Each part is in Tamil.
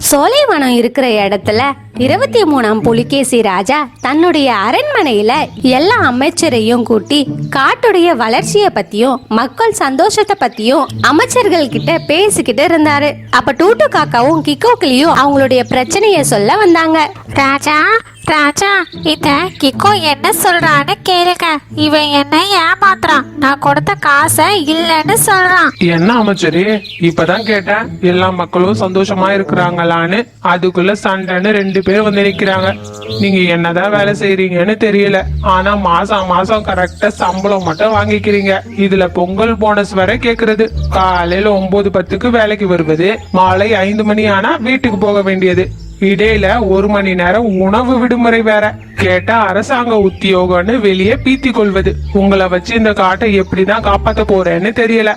சோலைவனம் இருக்கிற இடத்துல 23ஆம் புலிகேசி ராஜா தன்னுடைய அரண்மனையில எல்லா அமைச்சரையும் கூட்டி காட்டுடைய வளர்ச்சியை பத்தியும் மக்கள் சந்தோஷத்தை பத்தியும் அமைச்சர்கள் கிட்ட பேசிக்கிட்டு இருந்தாரு. அப்ப டூட்டு காக்காவும் கிக்கோக்கிளியும் அவங்களுடைய பிரச்சனைய சொல்ல வந்தாங்க. ராஜா ராஜா, இத கிக்கோ என்ன சொல்றான்னு கேளுங்க. இவன் என்ன ஏமாத்துறான். நான் கொடுத்த காசை இல்லன்னு சொல்றான். என்ன அமைச்சரே, இப்பதான் கேட்டேன் எல்லா மக்களும் சந்தோஷமா இருக்கிறாங்களான்னு. அதுக்குள்ள சண்டைன்னு 2 பேர் வந்து நிக்கிறாங்க. நீங்க என்னதான் வேலை செய்யறீங்கன்னு தெரியல, ஆனா மாசம் மாசம் கரெக்டா சம்பளம் மட்டும் வாங்கிக்கிறீங்க. இதுல பொங்கல் போனஸ் வரை கேக்குறது. காலையில 9:10க்கு வேலைக்கு வருவது, மாலை 5 மணி ஆனா வீட்டுக்கு போக வேண்டியது. இடையில 1 மணி நேரம் உணவு விடுமுறை வேற. கேட்டா அரசாங்க உத்தியோகம்னு வெளியே பீத்தி கொள்வது. உங்களை வச்சு இந்த காட்டை எப்படிதான் காப்பாத்த போறேன்னு தெரியல.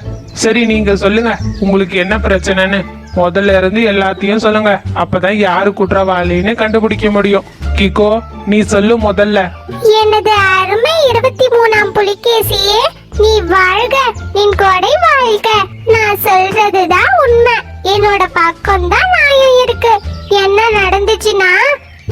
சரி, நீங்க சொல்லுங்க, உங்களுக்கு என்ன பிரச்சனைன்னு முதல்ல இருந்து எல்லாத்தையும் சொல்லுங்க. அப்பதான் யாரு குற்றவாளின்னு கண்டுபிடிக்க முடியும். கிக்கோ, நீ சொல்லு முதல்ல. எனது அருமை 23ஆம் புலிகேசியே, நீ வாழ்க, நின் கொடை வாழ்க. நான் சொல்றதுதான் உண்மை. என்னோட பக்கம் தான் நியாயம் இருக்கு. என்ன நடந்துச்சுன்னா,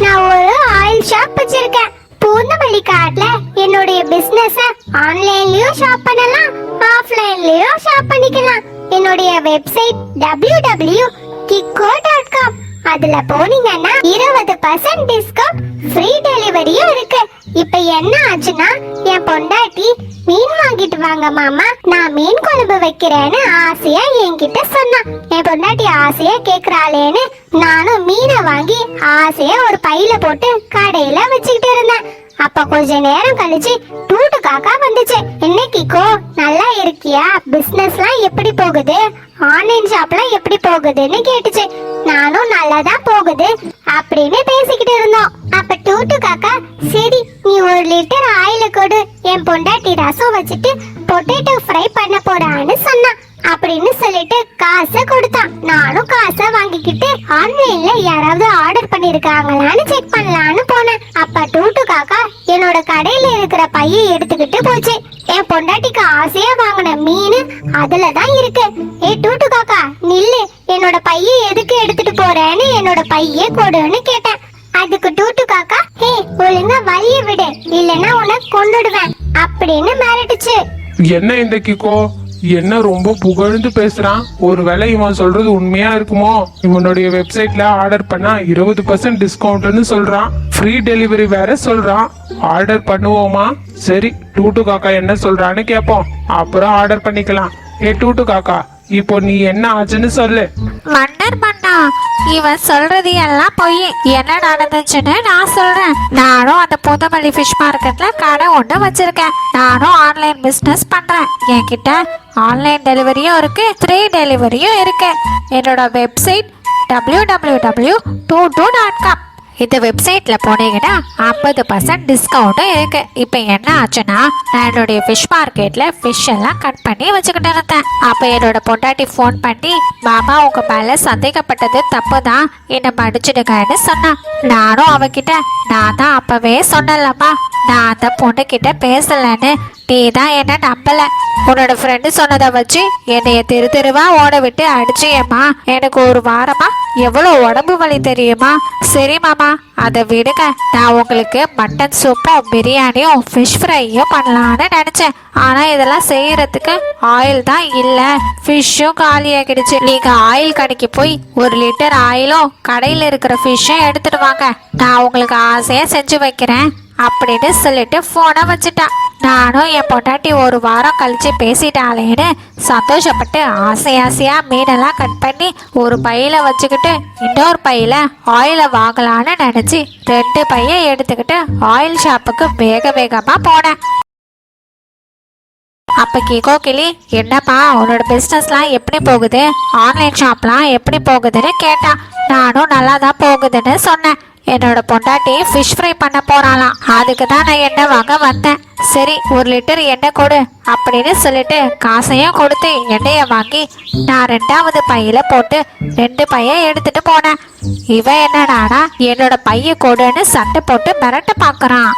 நான் ஒரு ஆயில் ஷாப் வச்சிருக்கேன். பூந்தமல்லி காட்டுல என்னுடைய பிசினஸ் ஆன்லைன்லயும் ஷாப் பண்ணலாம், ஆஃப்லைன்லயும் ஷாப் பண்ணிக்கலாம். என்னுடைய வெப்சைட் www.kikko.com. அதுல போனீங்கன்னா 20% டிஸ்கவுண்ட், ஃப்ரீ டெலிவரியும் இருக்கு. இப்ப என்ன ஆச்சுன்னா, என் பொண்டாட்டி மீன் வாங்கிட்டு வாங்க மாமா, நான் மீன் குழம்பு வைக்கிறேன்னு ஆசையா என்கிட்ட சொன்னா. என் பொண்டாட்டி ஆசையா கேக்குறாளேன்னு நானும் மீனை வாங்கி ஆசையா ஒரு பையில போட்டு கடையில வச்சுக்கிட்டு இருந்தேன். அப்ப கொஞ்ச நேரம் கழிச்சு டூட்டு காக்கா வந்துச்சு. இன்னைக்கோ நல்லா இருக்கியா, பிசினஸ்லாம் எப்படி போகுது, ஆன்லைன் ஷாப்லாம் எப்படி போகுதுன்னு கேட்டுச்சு. நானும் நல்லாதான் போகுது அப்படின்னு பேசிக்கிட்டு இருந்தோம். அப்ப டூட்டு காக்கா, சரி நீ 1 லிட்டர் ஆயில கொடு, என் பொண்டாட்டி ரசம் வச்சுட்டு பொட்டேட்டோ ஃப்ரை பண்ண போறான்னு சொன்னா. அப்படின்னு சொல்லிட்டு காசை கொடுத்தான். நானும் காசை வாங்கிக்கிட்டு ஆன்லைன்ல யாராவது ஆர்டர் பண்ணிருக்காங்களான்னு செக் பண்ணலான்னு போனேன். அப்ப டூட்டு காக்கா என்னோட கடையில இருக்கிற பையை எடுத்துக்கிட்டு போச்சு. என் பொண்டாட்டிக்கு ஆசையா வாங்கின மீன் அதுலதான் இருக்கு. ஏ டூட்டு காக்கா நில்லு, என்னோட பையை எதுக்கு எடுத்துட்டு போறேன்னு என்னோட பைய கொடுன்னு கேட்டேன். அதுக்கு டூட்டு காக்கா, ஹே ஒழுங்கா வழிய விடு, இல்லன்னா உன்னை கொண்டுடுவேன் அப்படின்னு மிரட்டுச்சு. என்ன இந்த கிக்கோ, என்ன ரொம்ப புகழ்ந்து பேசுறான்? ஒருவேளை இவன் சொல்றது உண்மையா இருக்குமோ? இவனுடைய வெப்சைட்ல ஆர்டர் பண்ணா 20% டிஸ்கவுண்ட்னு சொல்றான், ஃப்ரீ டெலிவரி வேற சொல்றான். ஆர்டர் பண்ணுவோமா? சரி, டூட்டு காக்கா என்ன சொல்றான்னு கேட்போம், அப்புறம் ஆர்டர் பண்ணிக்கலாம். ஏ டூட்டு காக்கா, இப்போ நீ என்ன ஆச்சுன்னு சொல்லு. மன்னர் மன்னா, இவன் சொல்றது எல்லாம் பொய். என்ன நடந்துச்சுன்னு நான் சொல்றேன். நானும் அந்த புதுமல்லி ஃபிஷ் மார்க்கெட்ல கடை ஒன்று வச்சிருக்கேன். நானும் ஆன்லைன் பிசினஸ் பண்றேன். என்கிட்ட ஆன்லைன் டெலிவரியும் இருக்கு, ஃப்ரீ டெலிவரியும் இருக்கு. என்னோட வெப்சைட் www.tutu.com. இந்த வெப்சைட்ல போனீங்கன்னா 50% டிஸ்கவுண்ட்டும் இருக்கு. இப்போ என்ன ஆச்சுன்னா, நான் என்னுடைய ஃபிஷ் மார்க்கெட்ல ஃபிஷ் எல்லாம் கட் பண்ணி வச்சுக்கிட்டு இருந்தேன். அப்போ என்னோட பொண்டாட்டி ஃபோன் பண்ணி, மாமா உங்க மேல சந்தேகப்பட்டது தப்பு தான், என்னை மன்னிச்சிடுங்கன்னு சொன்னான். நானும் அவகிட்ட, நான் தான் அப்பவே சொன்னலம்மா, நான் அந்த பொண்ணு கிட்ட பேசலன்னு, நீ தான் என்ன நம்பல. உன்னோட ஃப்ரெண்டு சொன்னதை வச்சு என்னைய தெருவா ஓட விட்டு அடிச்சியம்மா. எனக்கு 1 வாரமா எவ்வளோ உடம்பு வலி தெரியுமா? சரி மாமா, அதை விடுங்க. நான் உங்களுக்கு மட்டன் சூப்பும் பிரியாணியும் ஃபிஷ் ஃப்ரையும் பண்ணலான்னு நினைச்சேன். ஆனா இதெல்லாம் செய்யறதுக்கு ஆயில் தான் இல்ல, ஃபிஷ்ஷும் காலியாகிடுச்சு. நீங்க ஆயில் கடைக்கு போய் 1 லிட்டர் ஆயிலும் கடையில இருக்கிற ஃபிஷ்ஷும் எடுத்துட்டு வாங்க, நான் உங்களுக்கு ஆசையா செஞ்சு வைக்கிறேன் அப்படின்னு சொல்லிட்டு போனை வச்சுட்டான். நானும் என் பொண்டாட்டி 1 வாரம் கழிச்சு பேசிட்டாளேன்னு சந்தோஷப்பட்டு ஆசையா மீனெல்லாம் கட் பண்ணி ஒரு பையில வச்சுக்கிட்டு இன்னொரு பையில ஆயில வாங்கலான்னு நினைச்சு 2 பைய எடுத்துக்கிட்டு ஆயில் ஷாப்புக்கு வேகமா போனேன். அப்ப கிக்கோ கிளி, என்னப்பா உன்னோட பிசினஸ்லாம் எப்படி போகுது, ஆன்லைன் ஷாப்லாம் எப்படி போகுதுன்னு கேட்டா. நானும் நல்லா தான் போகுதுன்னு சொன்னேன். என்னோட பொண்டாட்டி ஃபிஷ் ஃப்ரை பண்ண போறாளாம், அதுக்கு தான் நான் எண்ணெய் வாங்க வந்தேன். சரி 1 லிட்டர் எண்ணெய் கொடு அப்படின்னு சொல்லிட்டு காசையும் கொடுத்து எண்ணெயை வாங்கி நான் 2வது பையில போட்டு 2 பைய எடுத்துட்டு போனேன். இவன் என்னடானா என்னோட பைய கொடுன்னு சண்டை போட்டு மிரட்ட பாக்குறான்.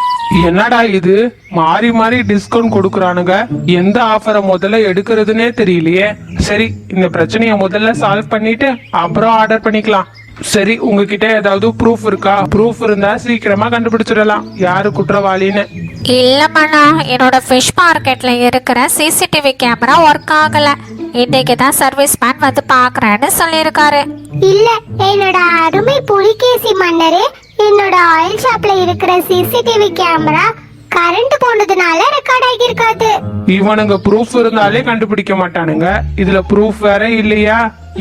என்னடா இது, மாறி மாறி டிஸ்கவுண்ட் கொடுக்கறானுங்க. எந்த ஆஃபரை முதல்ல எடுக்கிறதுனே தெரியலையே. சரி, இந்த பிரச்சனைய முதல்ல சால்வ் பண்ணிட்டு அப்புறம் ஆர்டர் பண்ணிக்கலாம். சரி, உங்ககிட்ட ஏதாவது ப்ரூஃப் இருக்கா? ப்ரூஃப் இருந்தா சீக்கிரமா கண்டுபிடிச்சிடலாம் யாரு குற்றவாளின்னு. இல்லம்மாண்ணா, என்னோட ஃபிஷ் மார்க்கெட்ல இருக்கிற சிசிடிவி கேமரா ஒர்க் ஆகல. இன்னைக்கு தான் சர்வீஸ் மேன் வந்து பாக்குறேன்னு சொல்லியிருக்காரு. இல்ல என்னோட அருமை புலிகேசி மன்னரே, என்னோட ஆயில் ஷாப்ல இருக்கிற சிசிடிவி கேமரா கரண்ட் போனதுனால ரெக்கார்ட் ஆகியிருக்காது. இவனுங்க ப்ரூஃப் இருந்தாலே கண்டுபிடிக்க மாட்டானுங்க, இதுல ப்ரூஃப் வேற இல்லையா?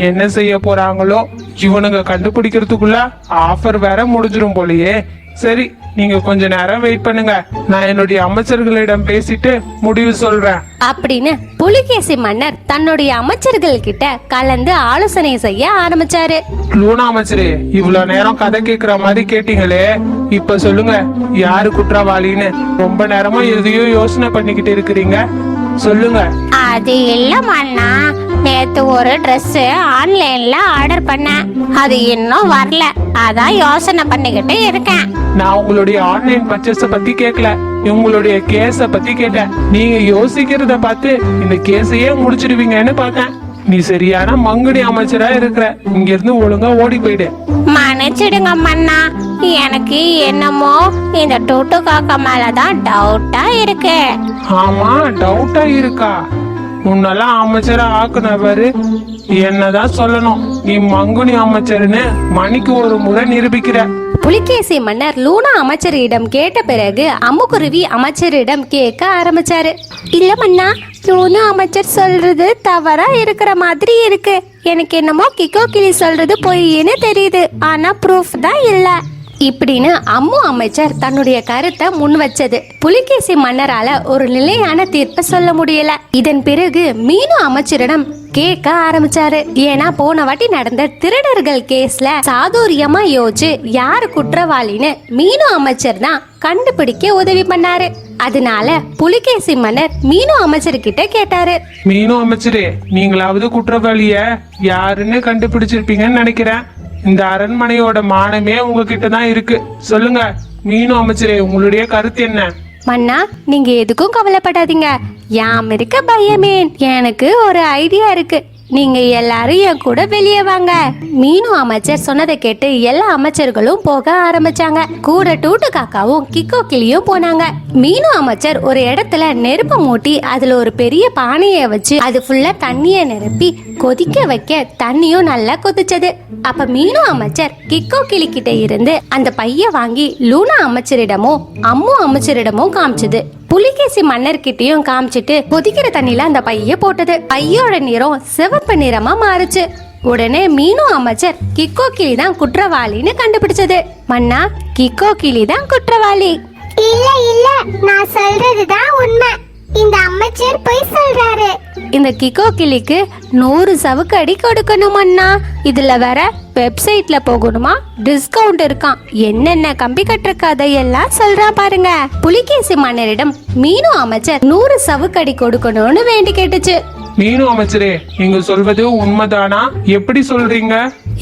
என்ன செய்ய போறாங்களோ? இவனுங்க கண்டுபிடிக்கிறதுக்குள்ள ஆஃபர் வேற முடிஞ்சிரும் போலயே. சரி, நீங்க கொஞ்ச நேரம் வெயிட் பண்ணுங்க, நான் என்னுடைய அமைச்சர்களிடம் பேசிட்டு முடிவு சொல்றேன் அப்படின்னு புலிகேசி மன்னர் தன்னுடைய அமைச்சர்கள் கிட்ட கலந்து ஆலோசனை செய்ய ஆரம்பிச்சாரு. லூனா அமைச்சரே, இவ்வளவு நேரம் கதை கேக்குற மாதிரி கேட்டீங்களே, இப்ப சொல்லுங்க யாரு குற்றவாளின்னு. ரொம்ப நேரமா எதையும் யோசனை பண்ணிக்கிட்டு இருக்கிறீங்க, சொல்லுங்க. அது இல்லம்மா, நேத்து ஒரு Dress ஆன்லைன்ல ஆர்டர் பண்ணேன், அது இன்னும் வரல, அதான் யோசனை பண்ணிக்கிட்டு இருக்கேன். நான் உங்களுடைய ஆன்லைன் பர்ச்சேஸ பத்தி கேட்கல, உங்களுடைய கேஸ பத்தி கேட்டேன். நீங்க யோசிக்கிறத பார்த்து இந்த கேஸையே முடிச்சிடுவீங்கன்னு பார்த்தேன். நீ சரியான மங்குடி அமைச்சரா இருக்கிற, இங்க இருந்து ஒழுங்கா ஓடி போயிடு. மன்னிச்சிடுங்க மன்னா, எனக்கு என்னமோ இந்த டூட்டு காக்கா மேலதான் டவுட்டா இருக்கு. ஆமா, டவுட்டா இருக்கா? முன்னெல்லாம் அமைச்சரா ஆக்குனவரு என்னதான் சொல்லணும், நீ மங்குனி அமைச்சர்னு மணிக்கு ஒரு முறை நிரூபிக்கிற. புலிகேசி மன்னர் லூனா அமைச்சரிடம் கேட்ட பிறகு அம்முக்குருவி அமைச்சரிடம் கேட்க ஆரம்பிச்சாரு. இல்ல மன்னா, லூனா அமைச்சர் சொல்றது தவறா இருக்கிற மாதிரி இருக்கு. எனக்கு என்னமோ கிக்கோ கிளி சொல்றது பொய்ன்னு தெரியுது, ஆனா ப்ரூஃப் தான் இல்ல இப்படின்னு அம்மு அமைச்சர் தன்னுடைய கருத்தை முன் வச்சது புலிகேசி மன்னரால ஒரு நிலையான தீர்ப்பை சொல்ல முடியல. இதன் பிறகு மீனு அமைச்சரிடம் கேட்க ஆரம்பிச்சாரு. ஏன்னா போன வாட்டி நடந்த திருடர்கள் கேஸ்ல சாதுரியமா யோசிச்சு யாரு குற்றவாளின்னு மீனு அமைச்சர் தான் கண்டுபிடிக்க உதவி பண்ணாரு. அதனால புலிகேசி மன்னர் மீனு அமைச்சர்கிட்ட கேட்டாரு. மீனு அமைச்சரே, நீங்களாவது குற்றவாளிய யாருன்னு கண்டுபிடிச்சிருப்பீங்கன்னு நினைக்கிறேன். இந்த அரண்மனையோட மானமே உங்ககிட்ட தான் இருக்கு, சொல்லுங்க மீனு அமைச்சரே, உங்களுடைய கருத்து என்ன? மன்னா, நீங்க எதுக்கும் கவலைப்படாதீங்க, யாம் இருக்க பயமேன். எனக்கு ஒரு ஐடியா இருக்கு, நீங்க எல்லாரும் என் கூட வெளியே வாங்க. மீனு அமைச்சர் சொன்னதை கேட்டு எல்லா அமைச்சர்களும் போக ஆரம்பிச்சாங்க. கூட டூட்டு காக்காவும் கிக்கோ கிளியும் போனாங்க. மீனு அமைச்சர் ஒரு இடத்துல நெருப்பு மூட்டி அதுல ஒரு பெரிய பானையை வச்சு அது ஃபுல்லா தண்ணிய நிரப்பி கொதிக்க வைக்க தண்ணியும் நல்லா கொதிச்சது. அப்ப மீனு அமைச்சர் கிக்கோ கிளி கிட்ட இருந்து அந்த பைய வாங்கி லூனா அமைச்சரிடமும் அம்மு அமைச்சரிடமும் காமிச்சது. புலிகேசி மன்னர்கிட்டயும் காமிச்சிட்டு கொதிக்கிற தண்ணியில அந்த பைய போட்டது. பையோட நிறம் சிவப்பு நிறமா மாறுச்சு. உடனே மீனு அமைச்சர் கிக்கோ கிளி தான் குற்றவாளின்னு கண்டுபிடிச்சது. மன்னா, கிக்கோ கிளி தான் குற்றவாளி. இல்ல இல்ல, நான் சொல்றதுதான் உண்மை, இந்த அமைச்சர் பொய் சொல்றாரு. இந்த கிக்கோ கிளிக்கு 100 சவுக்கடி கொடுக்கணும் அண்ணா. இதுல வேற வெப்சைட்ல போகணுமா, டிஸ்கவுண்ட் இருக்கான், என்னென்ன கம்பி கட்டுற கதையெல்லாம் சொல்றா பாருங்க. புலிகேசி மன்னரிடம் மீனு அமைச்சர் 100 சவுக்கடி கொடுக்கணும்னு வேண்டி கேட்டுச்சு. மீனு அமைச்சரே, நீங்க சொல்வது உண்மைதானா? எப்படி சொல்றீங்க?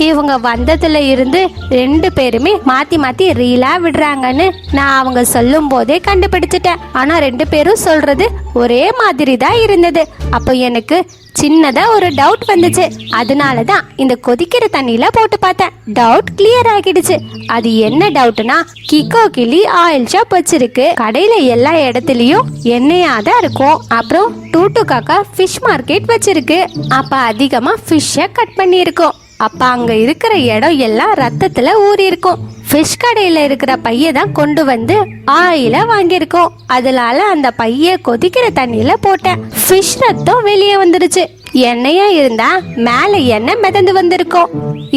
இவங்க வந்ததுல இருந்து 2 பேருமே மாத்தி மாத்தி ரீலா விடுறாங்கன்னு நான் அவங்க சொல்லும் போதே கண்டுபிடிச்சிட்டேன். ஆனா 2 பேரும் சொல்றது ஒரே மாதிரி தான் இருந்தது. அப்போ எனக்கு சின்னதா ஒரு டவுட் வந்துச்சு. அதனாலதான் இந்த கொதிக்கிற தண்ணியில போட்டு பார்த்தேன். டவுட் கிளியர் ஆகிடுச்சு. அது என்ன டவுட்னா, கிக்கோ கிளி ஆயில் ஷாப் வச்சிருக்கு, கடையில எல்லா இடத்துலயும் எண்ணெயா தான் இருக்கும். அப்புறம் டூட்டு காக்கா ஃபிஷ் மார்க்கெட் வச்சிருக்கு, அப்ப அதிகமா ஃபிஷ்ஷை கட் பண்ணி இருக்கும். அப்ப அங்க இருக்கிற இடம் எல்லாம் ரத்தத்துல ஊறி இருக்கும். ஃபிஷ் கடையில இருக்கிற பைய தான் கொண்டு வந்து ஆயில வாங்கியிருக்கோம். அதனால அந்த பைய கொதிக்கிற தண்ணியில போட்டேன். ஃபிஷ் ரத்தம் வெளியே வந்துருச்சு. எண்ணெயா இருந்தா மேல எண்ணெய் மிதந்து வந்திருக்கும்.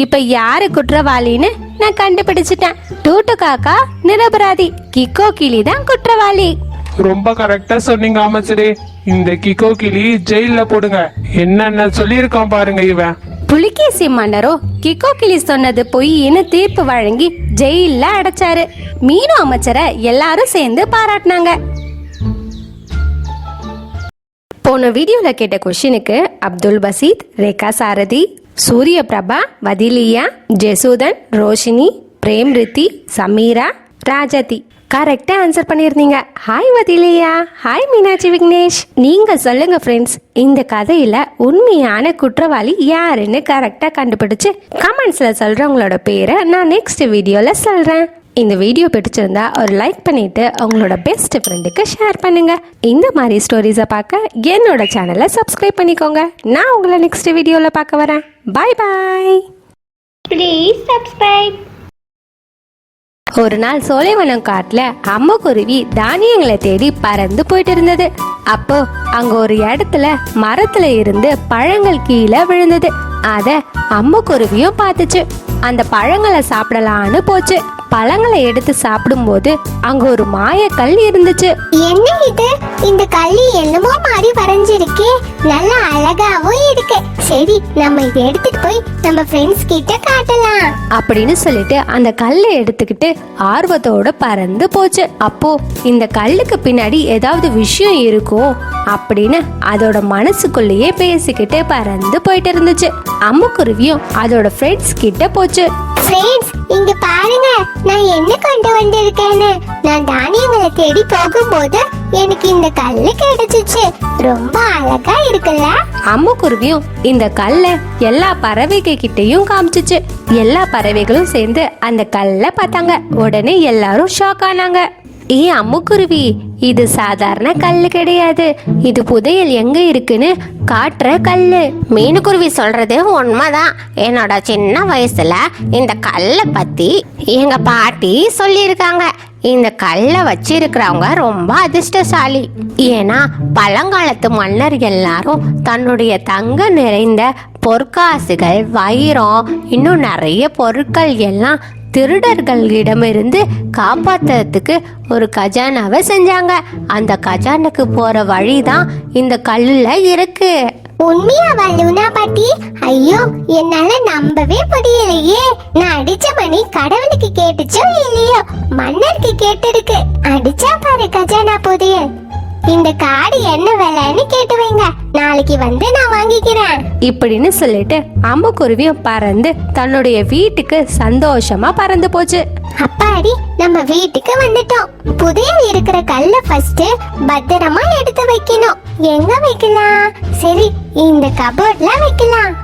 இப்ப யாரு குற்றவாளின்னு நான் கண்டுபிடிச்சிட்டேன். டூட்டு காக்கா நிரபராதி, கிக்கோ கிளி தான் குற்றவாளி. ரொம்ப கரெக்டா சொன்னீங்க அமைச்சரே. இந்த கிக்கோ கிளி ஜெயில போடுங்க. என்னென்ன சொல்லியிருக்கான் பாருங்க இவன். புலிகேசி மன்னரோ கிக்கோ கிளி சொன்னது பொய்ன்னு தீர்ப்பு வழங்கி ஜெயில அடைச்சாரு. மீனு அமைச்சரை எல்லாரும் சேர்ந்து பாராட்டினாங்க. போன வீடியோல கேட்ட கொஸ்டினுக்கு அப்துல் பசீத், ரேகா சாரதி, சூரிய பிரபா, வதிலியா, ஜெசூதன், ரோஷினி, பிரேம் ரித்தி, சமீரா, ராஜதி கரெக்டா ஆன்சர் பண்ணியிருந்தீங்க. Hi Vathiliya, hi Meenakshi Vignesh. நீங்க சொல்லுங்க ஃப்ரெண்ட்ஸ், இந்த கதையில உண்மையான குற்றவாளி யாருன்னு கரெக்டா கண்டுபிடிச்சு கமெண்ட்ஸ்ல சொல்றவங்களோட பேரை நான் நெக்ஸ்ட் வீடியோல சொல்றேன். இந்த வீடியோ பிடிச்சிருந்தா ஒரு லைக் பண்ணிட்டு உங்களோட பெஸ்ட் ஃப்ரெண்டுக்கு ஷேர் பண்ணுங்க. இந்த மாதிரி ஸ்டோரிஸை பார்க்க என்னோட சேனலை சப்ஸ்கிரைப் பண்ணிக்கோங்க. நான் உங்களை நெக்ஸ்ட் வீடியோல பார்க்க வரேன். Bye bye. Please subscribe. ஒரு நாள் சோலைவனம் காட்டுல அம்முக்குருவி தானியங்களை தேடி பறந்து போயிட்டு இருந்தது. அப்போ அங்க ஒரு இடத்துல மரத்துல இருந்து பழங்கள் கீழே விழுந்தது. அத அம்முக்குருவியும் பார்த்துச்சு. அந்த பழங்களை சாப்பிடலான்னு போச்சு. பழங்களை எடுத்து சாப்பிடும்போது அங்க ஒரு மாயக்கல் இருந்துச்சு. என்ன இது? இந்த கல்லு என்னமோ மாதிரி வரைஞ்சிருக்கே, நல்லா அழகாவும் இருக்கு. சரி, நம்ம இதை எடுத்துட்டு போய் நம்ம ஃப்ரெண்ட்ஸ் கிட்ட காட்டலாம் அப்படின்னு சொல்லிட்டு அந்த கல்லை எடுத்துக்கிட்டு ஆர்வத்தோட பறந்து போச்சு. அப்போ இந்த கல்லுக்கு பின்னாடி ஏதாவது விஷயம் இருக்கும் அப்படின்னு அதோட மனசுக்குள்ளேயே பேசிக்கிட்டு பறந்து போயிட்டு இருந்துச்சு. அம்முக்குருவியும் அதோட ஃப்ரெண்ட்ஸ் கிட்ட போச்சு. ஃப்ரெண்ட்ஸ், இங்க பாருங்க, நான் என்ன கொண்டு வந்திருக்கேன்னு. நான் தானியங்களை தேடி போகும்போது எனக்கு இந்த கல்லு கிடைச்சிச்சு. ரொம்ப அழகா இருக்குல்ல? அம்முக்குருவியும் இந்த கல்லை எல்லா பறவைகள் கிட்டையும் காமிச்சிச்சு. எல்லா பறவைகளும் சேர்ந்து அந்த கல்லை பார்த்தாங்க. உடனே எல்லாரும் ஷாக் ஆனாங்க. அம்முக்குருவி, இது சாதாரண கல்லு கிடையாது, இது புதையல் எங்க இருக்குன்னு காட்டுற கல்லு. மீனுக்குருவி சொல்றது உண்மைதான். என்னோட சின்ன வயசுல இந்த கல்லை பத்தி எங்க பாட்டி சொல்லியிருக்காங்க. இந்த கல்லை வச்சிருக்கிறவங்க ரொம்ப அதிர்ஷ்டசாலி. ஏன்னா பழங்காலத்து மன்னர் எல்லாரும் தன்னுடைய தங்க நிறைந்த பொற்காசுகள், வைரம், இன்னும் நிறைய பொருட்கள் எல்லாம் திருடர்களிடமிருந்து காப்பாத்துறதுக்கு ஒரு கஜானாவை செஞ்சாங்க. அந்த கஜானுக்கு போற வழிதான் இந்த கல்லுல இருக்கு. உண்மையாவா லூனா பாட்டி? ஐயோ, என்னால நம்பவே முடியலையே. நான் அடிச்ச மணி கடவுளுக்கு கேட்டுச்சோ இல்லையோ, மன்னருக்கு கேட்டிருக்கு. அடிச்சா பாரு கஜானா புதையல். இந்த காடு என்ன விலைன்னு கேட்டு வைங்க, நாளைக்கு வந்து நான் வாங்கிக்கிறேன் இப்படின்னு சொல்லிட்டு அம்முக்குருவியும் பறந்து தன்னுடைய வீட்டுக்கு சந்தோஷமா பறந்து போச்சு. அப்பாடி, நம்ம வீட்டுக்கு வந்துட்டோம். புதையல் இருக்கிற கல்ல ஃபர்ஸ்ட் பத்திரமா எடுத்து வைக்கணும். எங்க வைக்கலாம்? சரி, இந்த கபோர்ட்ல வைக்கலாம்.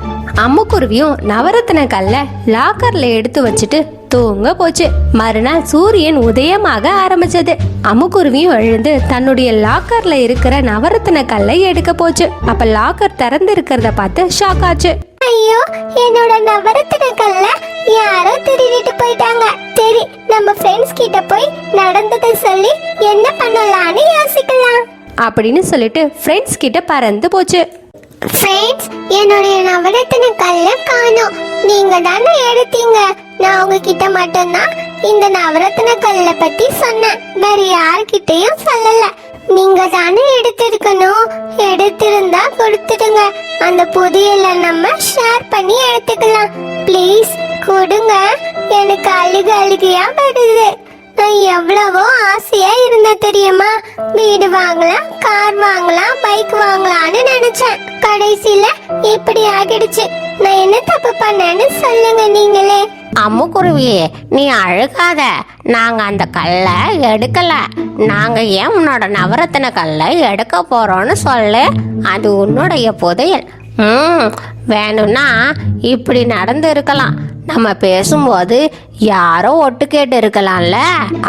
அம்முக்குருவியும் நவரத்ன கல்லை லாக்கர்ல எடுத்து வச்சுட்டு தூங்க போச்சு. மறுநாள் சூரியன் உதயமாக ஆரம்பிச்சது. அம்முக்குருவியும் எழுந்து தன்னுடைய லாக்கர்ல இருக்கிற நவரத்ன கல்லை எடுக்க போச்சு. அப்ப லாக்கர் திறந்து இருக்கிறத பார்த்து ஷாக் ஆச்சு. ஐயோ, என்னோட நவரத்ன கல்ல யாரோ திருடிட்டு போயிட்டாங்க. சரி, நம்ம ஃப்ரெண்ட்ஸ் கிட்ட போய் நடந்ததை சொல்லி என்ன பண்ணலாம்னு யோசிக்கலாம் அப்படின்னு சொல்லிட்டு ஃப்ரெண்ட்ஸ் கிட்ட பறந்து போச்சு. ஃப்ரெண்ட்ஸ், என்னுடைய நவரத்ன கல்ல காணோம். நீங்க தானே எடுத்தீங்க. நான் உங்ககிட்ட மட்டும்தான் இந்த நவரத்ன கல்ல பத்தி சொன்னேன், வேற யார்கிட்டயும் சொல்லல. நீங்க தானே எடுத்திருக்கணும். எடுத்திருந்தா கொடுத்துடுங்க. அந்த புதையலை நம்ம ஷேர் பண்ணி எடுத்துக்கலாம். ப்ளீஸ் கொடுங்க. எனக்கு அழுகையா வருது. நான் எவ்வளவோ ஆசையா இருந்த தெரியுமா? வீடு வாங்கலாம், கார் வாங்கலாம், பைக் வாங்கலாம்னு நினைச்சேன். கடைசியில இப்படி ஆகிடுச்சு. நான் என்ன தப்பு பண்ணேன்னு சொல்லுங்க நீங்களே. அம்முக்குருவியே, நீ அழுகாத. நாங்க அந்த கல்லை எடுக்கல. நாங்க ஏன் உன்னோட நவரத்தின கல்லை எடுக்க போறோம்னு சொல்லு. அது உன்னுடைய புதையல். வேணும்னா இப்படி நடந்து இருக்கலாம். நம்ம பேசும்போது யாரோ ஒட்டு கேட்டு இருக்கலாம்ல,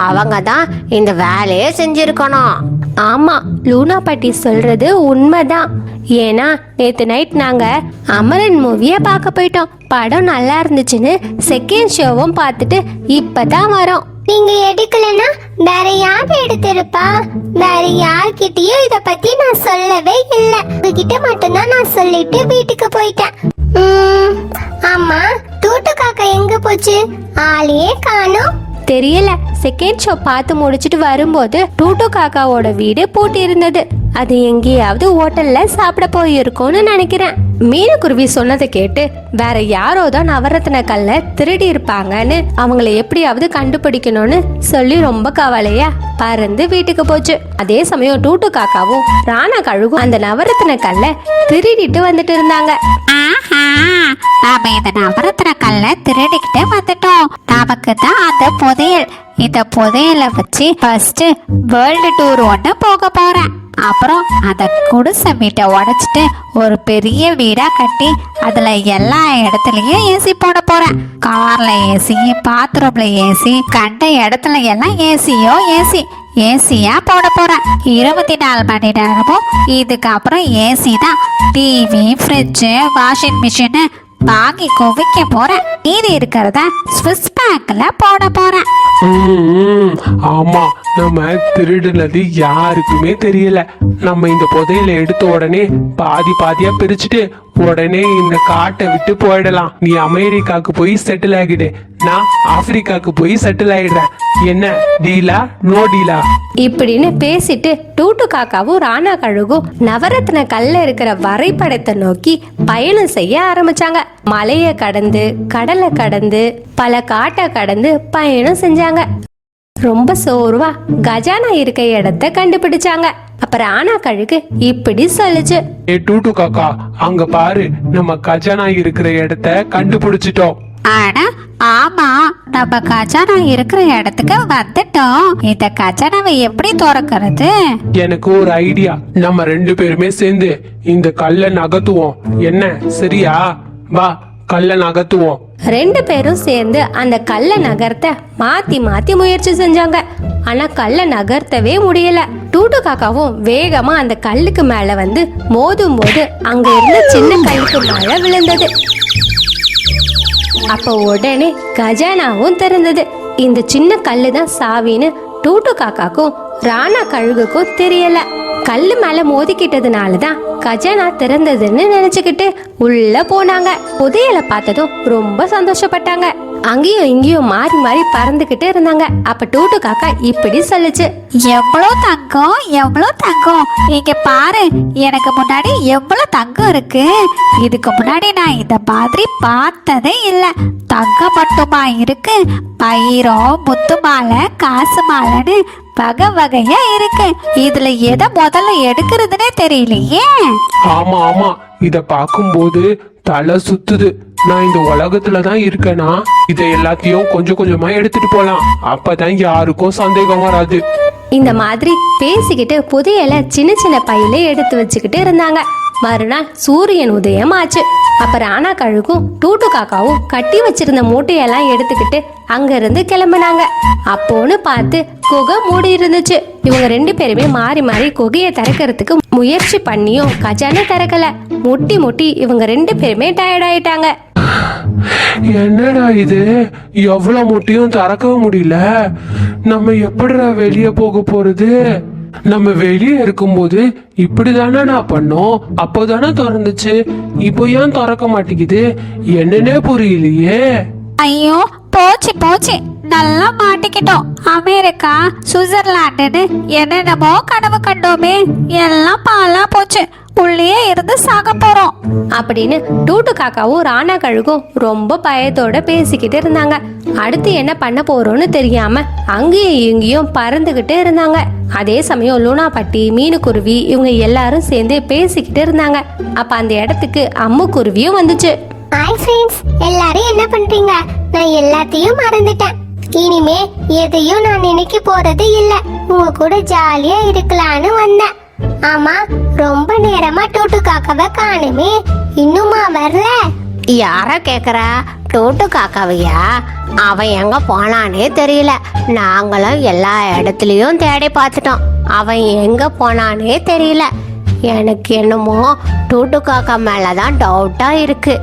அவங்க தான் இந்த வேலையை செஞ்சிருக்கணும். ஆமா, லூனா பாட்டி சொல்றது உண்மைதான். ஏன்னா நேத்து நைட் நாங்க அமரன் மூவியை பார்க்க போயிட்டோம். படம் நல்லா இருந்துச்சுன்னு செகண்ட் ஷோவும் பார்த்துட்டு இப்பதான் வரோம். நீங்க எடுக்கலன்னா வேற யார் எடுத்திருப்பா? வேற யார்கிட்டயும் இத பத்தி நான் சொல்லவே இல்லை. உங்ககிட்ட மட்டும்தான் நான் சொல்லிட்டு வீட்டுக்கு போயிட்டேன். ஆமா, டூட்டு காக்கா எங்க போச்சு? ஆளையே காணோம். தெரியல. செகண்ட் ஷோ பார்த்து முடிச்சிட்டு வரும்போது டூட்டு காக்காவோட வீடு பூட்டி இருந்தது. அது எங்கேயாவது ஹோட்டல்ல சாப்பிட போயிருக்கோன்னு நினைக்கிறேன். மீனுக்குருவி சொன்னதை கேட்டு வேற யாரோ தான் நவரத்ன கல்லை திருடி இருப்பாங்கன்னு அவங்கள எப்படியாவது கண்டுபிடிக்கணும்னு சொல்லி ரொம்ப கவலையா பறந்து வீட்டுக்கு போச்சு. அதே சமயம் டூட்டு காக்காவும் ராணா கழுகும் அந்த நவரத்ன கல்லை திருடிட்டு வந்துட்டு இருந்தாங்க. நாம இந்த நவரத்ன கல்லை திருடிக்கிட்டு வந்துட்டோம். நமக்கு தான் அந்த புதையல். இந்த புதையலை வச்சு ஃபர்ஸ்ட் வேர்ல்டு டூர் ஒன்று போக போறேன். அப்புறம் அந்த குடிசை வீட்டை உடைச்சிட்டு ஒரு பெரிய வீடா கட்டி அதுல எல்லா இடத்துலயும் ஏசி போட போறேன். கார்ல ஏசி, பாத்ரூம்ல ஏசி, கண்ட இடத்துல எல்லாம் ஏசியா போட போறேன். 24 மணி நேரமும் இதுக்கப்புறம் ஏசி தான். டிவி, ஃப்ரிட்ஜு, வாஷிங் மிஷின் வாங்கி குவிக்க போறேன். மீதி இருக்கிறத ஸ்விஸ் பேங்க்ல போட போறேன். ஆமா, நம்ம திருடுனது யாருக்குமே தெரியல. நம்ம இந்த புதையலை எடுத்த உடனே பாதி பாதியா பிரிச்சுட்டு உடனே இந்த காட்டை விட்டு போயிடலாம். நீ அமெரிக்காக்கு போய் செட்டில் ஆகிடு, நான் ஆப்பிரிக்காக்கு போய் செட்டில் ஆயிடுறேன். என்ன டீலா நோ டீலா? இப்படின்னு பேசிட்டு டூட்டு காக்காவும் ராணா கழுகும் நவரத்ன கல்ல இருக்கிற வரைபடத்தை நோக்கி பயணம் செய்ய ஆரம்பிச்சாங்க. மலையை கடந்து, கடலை கடந்து, பல காட்டை கடந்து பயணம் செஞ்சாங்க. ரொம்ப சோர்வா கஜானா இருக்க இடத்த கண்டுபிடிச்சாங்க. அப்ப ராணா கழுகு இப்படி சொல்லுச்சு. ஏ டூட்டு காக்கா, அங்க பாரு, நம்ம கஜானா இருக்கிற இடத்த கண்டுபிடிச்சிட்டோம். ஆனா ஆமா, நம்ம கஜானா இருக்கிற இடத்துக்கு வந்துட்டோம். இந்த கஜானாவை எப்படி திறக்கிறது? எனக்கு ஒரு ஐடியா. நம்ம 2 பேருமே சேர்ந்து இந்த கல்லை நகர்த்துவோம். என்ன சரியா? வா, கல்லை நகர்த்துவோம். 2 பேரும் சேர்ந்து அந்த கல்ல நகர்த்த மாத்தி மாத்தி முயற்சி செஞ்சாங்க. ஆனா கல்ல நகர்த்தவே முடியல. டூட்டு காக்காவும் வேகமா அந்த கல்லுக்கு மேல வந்து மோதும் போது அங்க இருந்த சின்ன கல்லுக்கு மேல விழுந்தது. அப்ப உடனே கஜானாவும் திறந்தது. இந்த சின்ன கல்லு தான் சாவின்னு டூட்டு காக்காக்கும் ராணா கழுகுக்கும் தெரியல. கல்லு மேல மோதிக்கிட்டதுனாலதான் கஜானா திறந்ததுன்னு நினைச்சுக்கிட்டு உள்ள போனாங்க. புதையலை பார்த்ததும் ரொம்ப சந்தோஷப்பட்டாங்க. அங்கேயும் இங்கேயும் மாறி மாறி பறந்துகிட்டு இருந்தாங்க. அப்ப டூட்டு காக்கா இப்படி சொல்லுச்சு. எவ்வளோ தங்கம் இங்க பாரு. எனக்கு முன்னாடி எவ்வளவு தங்கம் இருக்கு. இதுக்கு முன்னாடி நான் இந்த மாதிரி பார்த்ததே இல்லை. தங்கம் மட்டுமா இருக்கு, பயிரம், முத்து மாலை, காசு மாலைன்னு வகை வகையா இருக்கு. இதுல எதை முதல்ல எடுக்கிறதுனே தெரியலையே. ஆமா ஆமா, இத பாக்கும்போது தலை சுத்துது. நான் இந்த உலகத்துல தான் இருக்கேனா? இதை எல்லாத்தையும் கொஞ்சம் கொஞ்சமா எடுத்துட்டு போலாம். அப்பதான் யாருக்கும் சந்தேகம் வராது. இந்த மாதிரி பேசிக்கிட்டு புதையலை சின்ன சின்ன பையில எடுத்து வச்சுக்கிட்டு இருந்தாங்க. மறுநாள் சூரியன் உதயம் ஆச்சு. அப்ப ராணா கழுகும் டூட்டு காக்காவும் கட்டி வச்சிருந்த மூட்டையெல்லாம் எடுத்துக்கிட்டு அங்க இருந்து கிளம்பினாங்க. அப்போன்னு பார்த்து குகை மூடி இருந்துச்சு. இவங்க 2 பேருமே மாறி மாறி குகையை திறக்கிறதுக்கு முயற்சி பண்ணியும் கஜானா திறக்கல. முட்டி முட்டி இவங்க 2 பேருமே டயர்ட் ஆயிட்டாங்க. என்னடா இது, எவ்வளவு முட்டையும் திறக்கவும் முடியல. நம்ம எப்படிடா வெளியே போக போறது? நம்ம வெளியே இருக்கும்போது இப்படிதானே நான் பண்ணோம், அப்போதானே திறந்துச்சு. இப்போ ஏன் திறக்க மாட்டேங்குது? என்னன்னே புரியலையே. ஐயோ, போச்சு நல்லா மாட்டிக்கிட்டோம். அமெரிக்கா, சுவிட்சர்லாண்டுன்னு என்னென்னமோ கனவு கண்டோமே, எல்லாம் பாலா போச்சு. உள்ளே இருந்து சாக போறோம் அப்படின்னு டூட்டு காக்காவும் ராணா கழுகும் ரொம்ப பயத்தோட பேசிக்கிட்டு இருந்தாங்க. அடுத்து என்ன பண்ண போறோம்னு தெரியாம அங்கேயும் இங்கேயும் பறந்துகிட்டு இருந்தாங்க. அதே சமயம் லூனாபட்டி, மீனுக்குருவி இவங்க எல்லாரும் சேர்ந்து பேசிக்கிட்டு இருந்தாங்க. அப்ப அந்த இடத்துக்கு அம்முக்குருவியும் வந்துச்சு. ஹாய் ஃப்ரெண்ட்ஸ், எல்லாரும் என்ன பண்றீங்க? நான் எல்லாத்தையும் மறந்துட்டேன். இனிமே எதையும் நான் நினைக்க போறது இல்ல. உங்க கூட ஜாலியா இருக்கலான்னு வந்தேன். ஆமா, ரொம்ப நேரமா டூட்டு காக்காவை காணுமே, இன்னுமா வரல? யார கேக்குறா? டூட்டு காக்காவையா? அவன் எங்க போனானே தெரியல. நாங்களும் எல்லா இடத்துலயும் தேடி பார்த்துட்டோம். அவன் எங்க போனானே தெரியல. எனக்கு என்னமோ டூட்டு காக்கா மேலதான் டவுட்டா இருக்கு.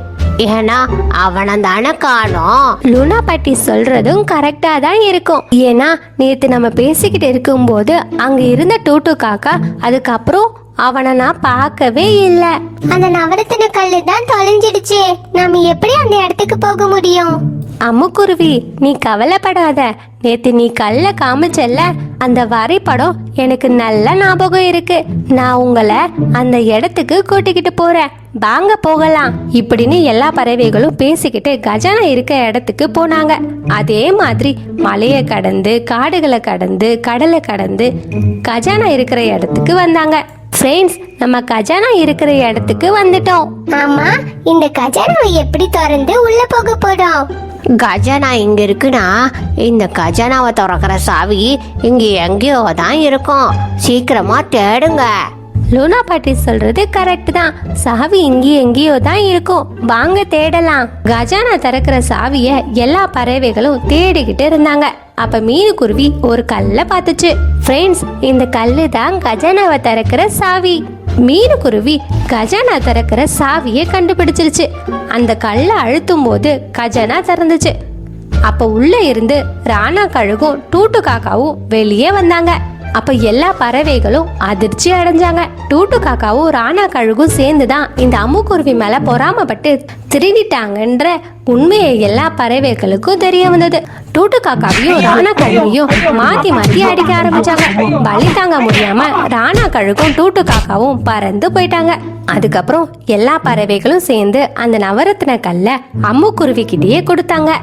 ஏன்னா அவனை தானே காணோம். லூனாபட்டி சொல்றதும் கரெக்டா தான் இருக்கும். ஏன்னா நேத்து நம்ம பேசிக்கிட்டு இருக்கும்போது அங்க இருந்த டூட்டு காக்கா அதுக்கப்புறம் அவனை நான் பார்க்கவே இல்லை. அந்த நவரத்தின கல்லு தான் தொலைஞ்சிடுச்சு. நாம எப்படி அந்த இடத்துக்கு போக முடியும்? அம்முக்குருவி, நீ கவலைப்படாத. நேத்து நீ கல்ல காமிச்சல்ல, அந்த வரைபடம் எனக்கு நல்ல ஞாபகம் இருக்கு. நான் உங்களை அந்த இடத்துக்கு கூட்டிக்கிட்டு போறேன், வாங்க போகலாம் இப்படின்னு எல்லா பறவைகளும் பேசிக்கிட்டு கஜானா இருக்க இடத்துக்கு போனாங்க. அதே மாதிரி மலையை கடந்து, காடுகளை கடந்து, கடலை கடந்து கஜானா இருக்கிற இடத்துக்கு வந்தாங்க. ஃப்ரெண்ட்ஸ், நம்ம கஜானா இருக்கிற இடத்துக்கு வந்துட்டோம். ஆமா, இந்த கஜானாவை எப்படி திறந்து உள்ள போக போறோம்? கஜானா இங்க இருக்குன்னா இந்த கஜானாவை திறக்கிற சாவி இங்க எங்கேயோ தான் இருக்கும். சீக்கிரமா தேடுங்க. லூனா பாட்டி சொல்றது கரெக்ட் தான். சாவி இங்கேயும் எங்கேயோ தான் இருக்கும். வாங்க தேடலாம். கஜானா திறக்கிற சாவிய எல்லா பறவைகளும் தேடிக்கிட்டு இருந்தாங்க. அப்ப மீனுக்குருவி ஒரு கல்லை பார்த்துச்சு. ஃப்ரெண்ட்ஸ், இந்த கல்லு தான் கஜானாவை திறக்கிற சாவி. மீனுக்குருவி கஜானா திறக்கிற சாவியை கண்டுபிடிச்சிருச்சு. அந்த கல்லை அழுத்தும் போது கஜானா திறந்துச்சு. அப்ப உள்ள இருந்து ராணா கழுகும் டூட்டு காக்காவும் வெளியே வந்தாங்க. அப்ப எல்லா பறவைகளும் அதிர்ச்சி அடைஞ்சாங்க. டூட்டு காக்காவும் ராணா கழுகும் சேர்ந்துதான் இந்த அம்முக்குருவி மேல பொறாமப்பட்டு திருடிட்டாங்கன்ற உண்மையை எல்லா பறவைகளுக்கும் தெரிய வந்தது. டூட்டு காக்காவையும் ராணா கழுகையும் மாத்தி மாத்தி அடிக்க ஆரம்பிச்சாங்க. பலி தாங்க முடியாம ராணா கழுகும் டூட்டு காக்காவும் பறந்து போயிட்டாங்க. அதுக்கப்புறம் எல்லா பறவைகளும் சேர்ந்து அந்த நவரத்ன கல்ல அம்முக்குருவி கிட்டேயே கொடுத்தாங்க.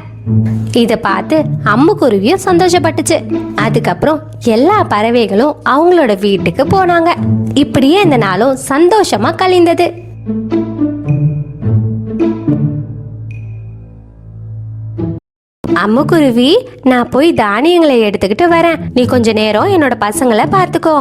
இத பார்த்து அம்முக்குருவியும் சந்தோஷப்பட்டுச்சு. அதுக்கப்புறம் எல்லா பறவைகளும் அவங்களோட வீட்டுக்கு போனாங்க. இப்படியே இந்த நாளும் சந்தோஷமா கழிந்தது. அம்முக்குருவி, நான் போய் தானியங்களை எடுத்துக்கிட்டு வரேன். நீ கொஞ்ச நேரம் என்னோட பசங்களை பார்த்துக்கோ.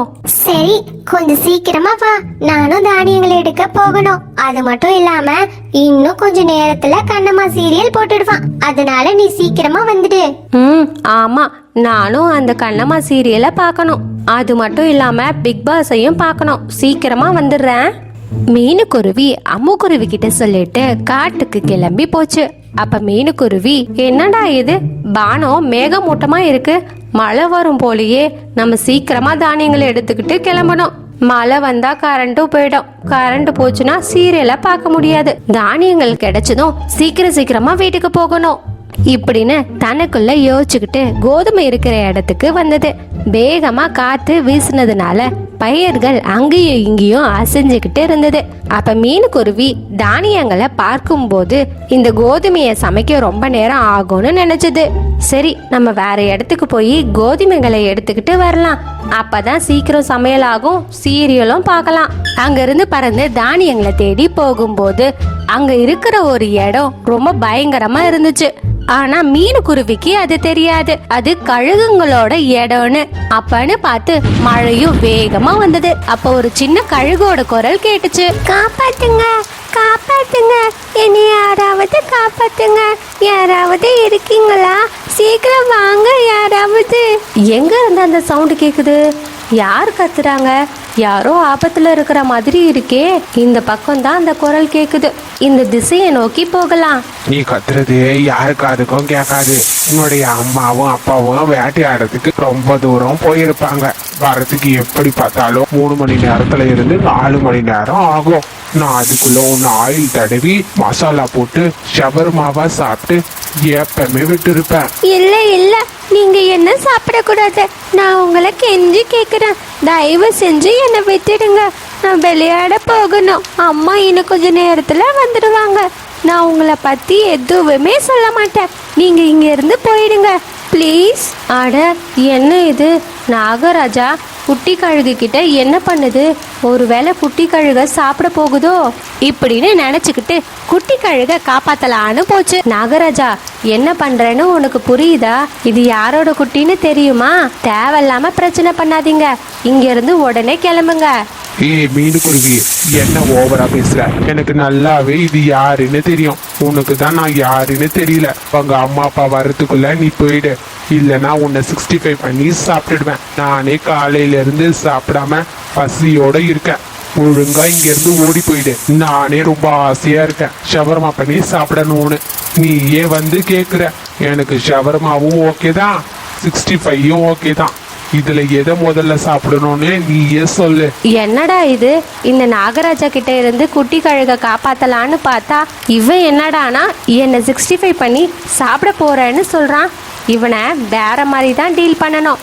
சரி, கொஞ்சம் சீக்கிரமா வா, நானும் தானியங்களை எடுக்க போகணும். அது மட்டும் இல்லாம இன்னும் கொஞ்ச நேரத்துல கண்ணம்மா சீரியல் போட்டுடுவான். அதனால நீ சீக்கிரமா வந்துடு. ஆமா, நானும் அந்த கண்ணம்மா சீரியலை பார்க்கணும். அது மட்டும் இல்லாம பிக் பாஸையும் பார்க்கணும். சீக்கிரமா வந்துடுறேன். மீனுக்குருவி அம்முக்குருவி கிட்ட சொல்லிட்டு காட்டுக்கு கிளம்பி போச்சு. அப்ப மீனுக்குருவி, என்னடா இது, வானம் மேகமூட்டமா இருக்கு, மழை வரும் போலயே, நம்ம சீக்கிரமா தானியங்களை எடுத்துக்கிட்டு கிளம்பணும். மழை வந்தா கரண்ட்டும் போயிடும். கரண்ட் போச்சுன்னா சீரியலை பார்க்க முடியாது. தானியங்கள் கிடைச்சதும் சீக்கிரமா வீட்டுக்கு போகணும் இப்படின்னு தனக்குள்ள யோசிச்சுக்கிட்டு கோதுமை இருக்கிற இடத்துக்கு வந்தது. வேகமா காத்து வீசினதுனால பயிர்கள் அங்கேயும் இங்கேயும் அசைஞ்சுக்கிட்டு இருந்தது. அப்ப மீனுக்குருவி தானியங்களை பார்க்கும்போது இந்த கோதுமையை சமைக்க ரொம்ப நேரம் ஆகும்னு நினைச்சது. சரி, நம்ம வேற இடத்துக்கு போய் கோதுமைகளை எடுத்துக்கிட்டு வரலாம். அப்பதான் சீக்கிரம் சமையல் ஆகும், சீரியலும் பார்க்கலாம். அங்கிருந்து பறந்து தானியங்களை தேடி போகும்போது அங்க இருக்கிற ஒரு இடம் ரொம்ப பயங்கரமா இருந்துச்சு. ஆனா மீனுக்குருவிக்கு அது தெரியாது, அது கழுகுங்களோட இடம்னு. அப்பன்னு பார்த்து மழையும் வேகமா வந்தது. அப்ப ஒரு சின்ன கழுகோட குரல் கேட்டுச்சு. காப்பாத்துங்க, காப்பாத்துங்க, என்னை யாராவது காப்பாத்துங்க. யாராவது இருக்கீங்களா? சீக்கிரம் வாங்க யாராவது. எங்க இருந்து அந்த சவுண்ட் கேக்குது? யார் கத்துறாங்க? யாரோ ஆபத்துல இருக்கிற மாதிரி இருக்கே. இந்த பக்கம் தான் அந்த குரல் கேக்குது. இந்த திசையை நோக்கி போகலாம். நீ கத்துறது யாருக்கு அதுக்கும் கேட்காது. உன்னுடைய அம்மாவும் அப்பாவும் வேட்டையாடுறதுக்கு ரொம்ப தூரம் போயிருப்பாங்க. வரத்துக்கு எப்படி பார்த்தாலும் 3 மணி நேரத்துல இருந்து 4 மணி நேரம் ஆகும். நான் அதுக்குள்ள ஒன்று ஆயில் தடவி மசாலா போட்டு ஷவர்மாவா சாப்பிட்டு எப்பவுமே விட்டு இருப்பேன். இல்ல இல்ல, நீங்க என்ன சாப்பிடக்கூடாது. நான் உங்களை கெஞ்சி கேக்குறேன், தயவு செஞ்சு என்னை விட்டுடுங்க. நான் விளையாட போகணும். அம்மா இன்னும் கொஞ்ச நேரத்துல வந்துடுவாங்க. நான் உங்களை பத்தி எதுவுமே சொல்ல மாட்டேன். நீங்க இங்க இருந்து போயிடுங்க ப்ளீஸ். அட, என்ன இது? நாகராஜா குட்டி கழுகு கிட்ட என்ன பண்ணுது? ஒருவேளை குட்டி கழுக சாப்பிட போகுதோ இப்படின்னு நினைச்சுக்கிட்டு குட்டி கழுக காப்பாத்தலான்னு போச்சு. நாகராஜா, என்ன பண்றேன்னு உனக்கு புரியுதா? இது யாரோட குட்டின்னு தெரியுமா? தேவையில்லாம பிரச்சனை பண்ணாதீங்க. இங்க இருந்து உடனே கிளம்புங்க. ஏய் மீனுக்குருவி, என்ன ஓவரா பேசுற? எனக்கு நல்லாவே இது யாருன்னு தெரியும். உனக்கு தான் நான் யாருன்னு தெரியல. உங்க அம்மா அப்பா வரத்துக்குள்ள நீ போயிடு, இல்லைன்னா உன்னை 65 பண்ணி சாப்பிட்டுடுவேன். நானே காலையில இருந்து சாப்பிடாம பசியோட இருக்கேன். ஒழுங்கா இங்க இருந்து ஓடி போயிடு. நானே ரொம்ப ஆசையா இருக்கேன் ஷவர்மா பண்ணி சாப்பிடணும்னு. நீயே வந்து கேக்குற. எனக்கு ஷவர்மாவும் ஓகே தான், 65யும் ஓகே தான். இதுல எதை முதல்ல சாப்பிடணும்னு நீயே சொல்லு. என்னடா இது? இந்த நாகராஜா கிட்ட இருந்து குட்டி கழுக காப்பாத்தலான்னு பார்த்தா இவன் என்னடானா என்னை 65 பண்ணி சாப்பிட போறேன்னு சொல்றான். இவனை வேற மாதிரி தான் டீல் பண்ணணும்.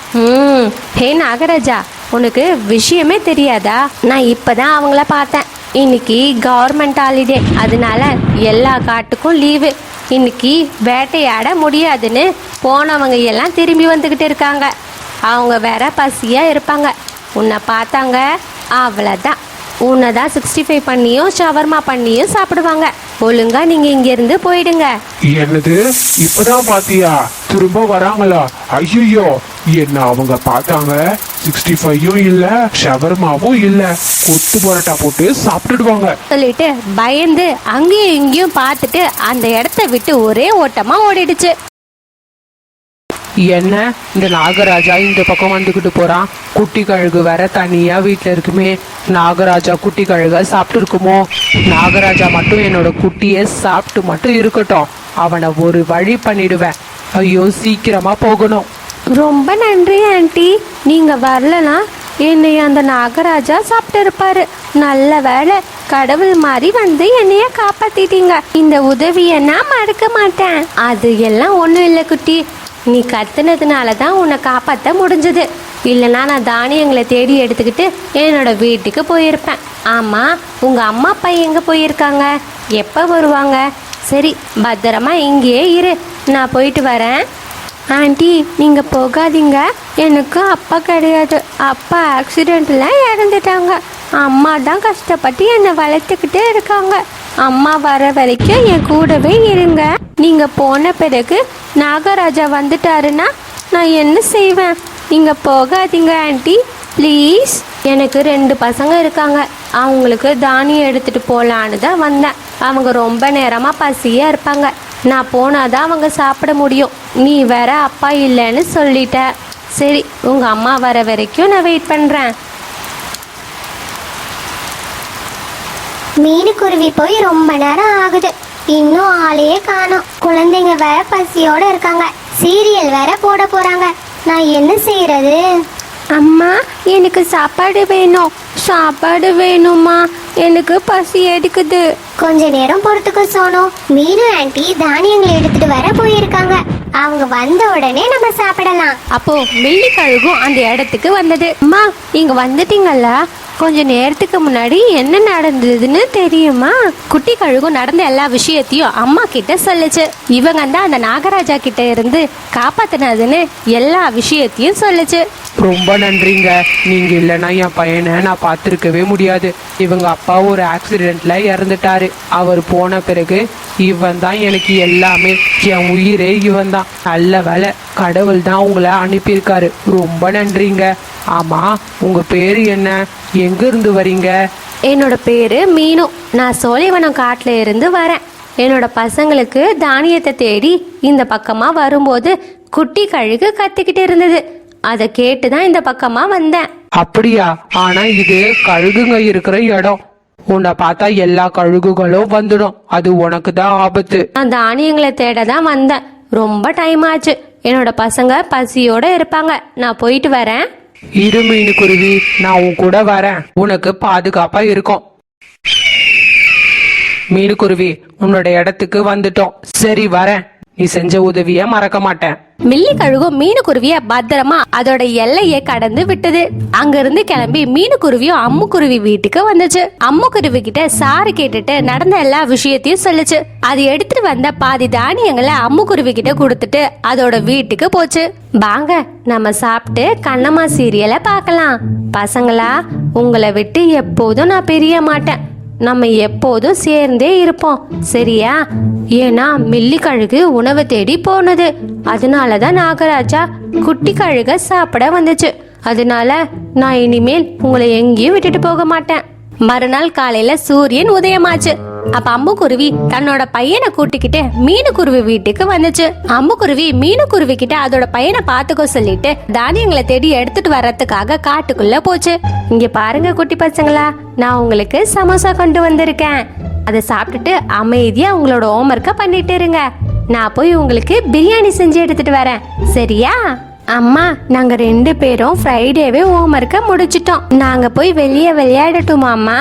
ஹே நாகராஜா, உனக்கு விஷயமே தெரியாதா? நான் இப்பதான் அவங்கள பார்த்தேன். இன்னைக்கு கவர்மெண்ட் ஹாலிடே, அதனால எல்லா காட்டுக்கும் லீவு. இன்னைக்கு வேட்டையாட முடியாதுன்னு போனவங்க எல்லாம் திரும்பி வந்துக்கிட்டு இருக்காங்க. அவங்க வேற பசியா இருப்பாங்க. உன்னை பார்த்தாங்க, அவ்வளோதான். உன்னை தான் 65 பண்ணியும் ஷவர்மா பண்ணியும் சாப்பிடுவாங்க. ஒழுங்கா நீங்க இங்க இருந்து போயிடுங்க. என்னது இப்பதான் பாத்தியா? திரும்ப வராங்களா? ஐயோ, என்ன அவங்க பார்த்தாங்க 65யும் இல்ல, ஷவர்மாவும் இல்ல, கொத்து பரோட்டா போட்டு சாப்பிட்டுடுவாங்க சொல்லிட்டு பயந்து அங்கேயும் இங்கேயும் பார்த்துட்டு அந்த இடத்த விட்டு ஒரே ஓட்டமா ஓடிடுச்சு. என்ன இந்த நாகராஜா இந்த பக்கம் வந்துகிட்டு போறான்? குட்டி கழுகு வேற தனியா வீட்டுல இருக்குமே. நாகராஜா குட்டி கழுக சாப்பிட்டு இருக்குமோ? நாகராஜா மட்டும் என்னோட குட்டிய சாப்பிட்டு மட்டும் இருக்கட்டும், அவனை ஒரு வழி பண்ணிடுவேன். ஐயோ, சீக்கிரமா போகணும். ரொம்ப நன்றி ஆண்டி, நீங்க வரலனா என்னை அந்த நாகராஜா சாப்பிட்டு இருப்பாரு. நல்ல வேளை, கடவுள் மாதிரி வந்து என்னைய காப்பாத்திட்டீங்க. இந்த உதவியை நான் மறக்க மாட்டேன். அது எல்லாம் ஒண்ணும் இல்லை குட்டி, நீ கத்துனதுனால தான் உன்னை காப்பாற்ற முடிஞ்சது. இல்லைனா நான் தானியங்களை தேடி எடுத்துக்கிட்டு என்னோட வீட்டுக்கு போயிருப்பேன். ஆமா, உங்க அம்மா அப்பா எங்க போயிருக்காங்க? எப்போ வருவாங்க? சரி, பத்திரமா இங்கேயே இரு, நான் போயிட்டு வரேன். ஆண்டி, நீங்க போகாதீங்க. எனக்கு அப்பா கிடையாது. அப்பா ஆக்சிடென்ட்ல இறந்துட்டாங்க. அம்மா தான் கஷ்டப்பட்டு என்னை வளர்த்துக்கிட்டே இருக்காங்க. அம்மா வர வரைக்கும் என் கூடவே இருங்க. நீங்க போன பிறகு நாகராஜா வந்துட்டாருன்னா நான் என்ன செய்வேன்? நீங்க போகாதீங்க ஆண்டி, ப்ளீஸ். எனக்கு 2 பசங்க இருக்காங்க. அவங்களுக்கு தானியம் எடுத்துட்டு போலான்னு தான் வந்தேன். அவங்க ரொம்ப நேரமா பசியா இருப்பாங்க. நான் போனாதான் அவங்க சாப்பிட முடியும். நீ வேற அப்பா இல்லைன்னு சொல்லிட்ட. சரி, உங்க அம்மா வர வரைக்கும் நான் வெயிட் பண்றேன். மீனுக்குருவி போய் ரொம்ப நேரம் ஆகுது, இன்னும் ஆளையே காணோம். குழந்தைங்க வேற பசியோட இருக்காங்க, சீரியல் வேற போட போறாங்க. நான் என்ன செய்யறது? அம்மா, எனக்கு சாப்பாடு வேணும். சாப்பாடு வேணுமா? எனக்கு பசி எடுக்குது. கொஞ்ச நேரம் பொறுத்துக்க சோனு. மீனு ஆண்டி தானியங்களை எடுத்துட்டு வர போயிருக்காங்க. அவங்க வந்த உடனே நம்ம சாப்பிடலாம். அப்போ மில்லி கழுகும் அந்த இடத்துக்கு வந்தது. அம்மா, இங்க வந்துட்டீங்கல்ல? கொஞ்ச நேரத்துக்கு முன்னாடி என்ன நடந்ததுன்னு தெரியுமா? குட்டி கழுகும் நடந்த எல்லா விஷயத்தையும் அம்மா கிட்ட சொல்லுச்சு. இவங்க தான் அந்த நாகராஜா கிட்ட இருந்து காப்பாத்தினதுன்னு எல்லா விஷயத்தையும் சொல்லுச்சு. ரொம்ப நன்றிங்க. நீங்க இல்லைன்னா என் பையனை நான் பார்த்துருக்கவே முடியாது. இவங்க அப்பா ஒரு ஆக்சிடென்ட்ல இறந்துட்டாரு. அவர் போன பிறகு இவன் தான் எனக்கு எல்லாமே. என் உயிரே இவன் தான். நல்ல வேலை, கடவுள் தான் உங்களை அனுப்பியிருக்காரு. ரொம்ப நன்றிங்க. ஆமா, உங்க பேரு என்ன? எங்க இருந்து வரீங்க? என்னோட பேரு மீனு. நான் சோலைவனம் காட்டுல இருந்து வரேன். என்னோட பசங்களுக்கு தானியத்தை தேடி இந்த பக்கமா வரும்போது குட்டி கழுகு கத்திக்கிட்டு இருந்தது. அதை கேட்டுதான் இந்த பக்கமா வந்தேன். அப்படியா? ஆனா இது கழுகுங்க இருக்கிற இடம். உன்னை பார்த்தா எல்லா கழுகுகளும் வந்துடும். அது உனக்கு தான் ஆபத்து. நான் தானியங்களை தேட தான் வந்தேன். ரொம்ப டைம் ஆச்சு. என்னோட பசங்க பசியோட இருப்பாங்க. நான் போயிட்டு வரேன். இரு மீனுக்குருவி, நான் உன் கூட வரேன். உனக்கு பாதுகாப்பா இருக்கும். மீனுக்குருவி, உன்னோட இடத்துக்கு வந்துட்டோம். சரி, வரேன். நீ செஞ்ச உதவிய மறக்க மாட்டேன். மில்லி கழுகும் மீனுக்குருவிய பத்திரமா அதோட எல்லையை கடந்து விட்டது. அங்கிருந்து கிளம்பி மீனுக்குருவியும் அம்முக்குருவி வீட்டுக்கு வந்துச்சு. அம்முக்குருவி கிட்ட சாரு கேட்டுட்டு நடந்த எல்லா விஷயத்தையும் சொல்லுச்சு. அது எடுத்துட்டு வந்த பாதி தானியங்களை அம்முக்குருவி கிட்ட கொடுத்துட்டு அதோட வீட்டுக்கு போச்சு. வாங்க, நம்ம சாப்பிட்டு கண்ணம்மா சீரியலை பார்க்கலாம். பசங்களா, உங்களை விட்டு எப்போதும் நான் பிரிய மாட்டேன். நம்ம எப்போதும் சேர்ந்தே இருப்போம், சரியா? ஏன்னா மில்லி கழுகு உணவு தேடி போனது. அதனாலதான் நாகராஜா குட்டி கழுக சாப்பிட வந்துச்சு. அதனால நான் இனிமேல் உங்களை எங்கேயும் விட்டுட்டு போக மாட்டேன். மறுநாள் காலையில சூரியன் உதயமாச்சு. அப்ப அம்முக்குருவி தன்னோட பையனை கூட்டிக்கிட்டு மீனுக்குருவி வீட்டுக்கு வந்துச்சு. அம்முக்குருவி மீனுக்குருவி கிட்ட அதோட பையனை பாத்துக்கோ சொல்லிட்டு தானியங்களை தேடி எடுத்துட்டு வர்றதுக்காக காட்டுக்குள்ள போச்சு. இங்க பாருங்க குட்டி பசங்களா, நான் உங்களுக்கு சமோசா கொண்டு வந்திருக்கேன். அதை சாப்பிட்டுட்டு அமைதியா உங்களோட ஹோம்ஒர்க்க பண்ணிட்டு இருங்க. நான் போய் உங்களுக்கு பிரியாணி செஞ்சு எடுத்துட்டு வரேன், சரியா? அம்மா, நாங்க 2 பேரும் ஃப்ரைடேவே ஹோம்ஒர்க்க முடிச்சிட்டோம். நாங்க போய் வெளியே விளையாடட்டுமாம்மா?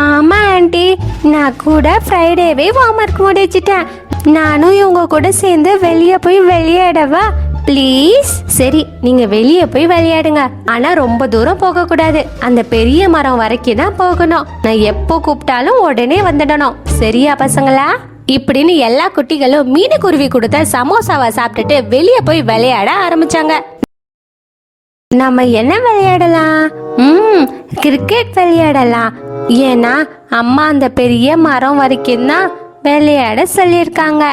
ஆமா ஆண்டி, நான் கூட ஃப்ரைடேவே ஹோம்ஒர்க் முடிச்சிட்டேன். நானும் இவங்க கூட சேர்ந்து வெளியே போய் விளையாடவா ப்ளீஸ்? சரி, நீங்க வெளியே போய் விளையாடுங்க. ஆனா ரொம்ப தூரம் போக கூடாது. அந்த பெரிய மரம் வரைக்கும் தான் போகணும். நான் எப்போ கூப்பிட்டாலும் உடனே வந்துடணும், சரியா பசங்களா? இப்படின்னு எல்லா குட்டிகளும் மீனுக்குருவி கொடுத்த சமோசாவை சாப்பிட்டுட்டு வெளியே போய் விளையாட ஆரம்பிச்சாங்க. நம்ம என்ன விளையாடலாம்? கிரிக்கெட் விளையாடலாம். ஏன்னா அம்மா அந்த பெரிய மரம் வரைக்கும் தான் விளையாட சொல்லியிருக்காங்க.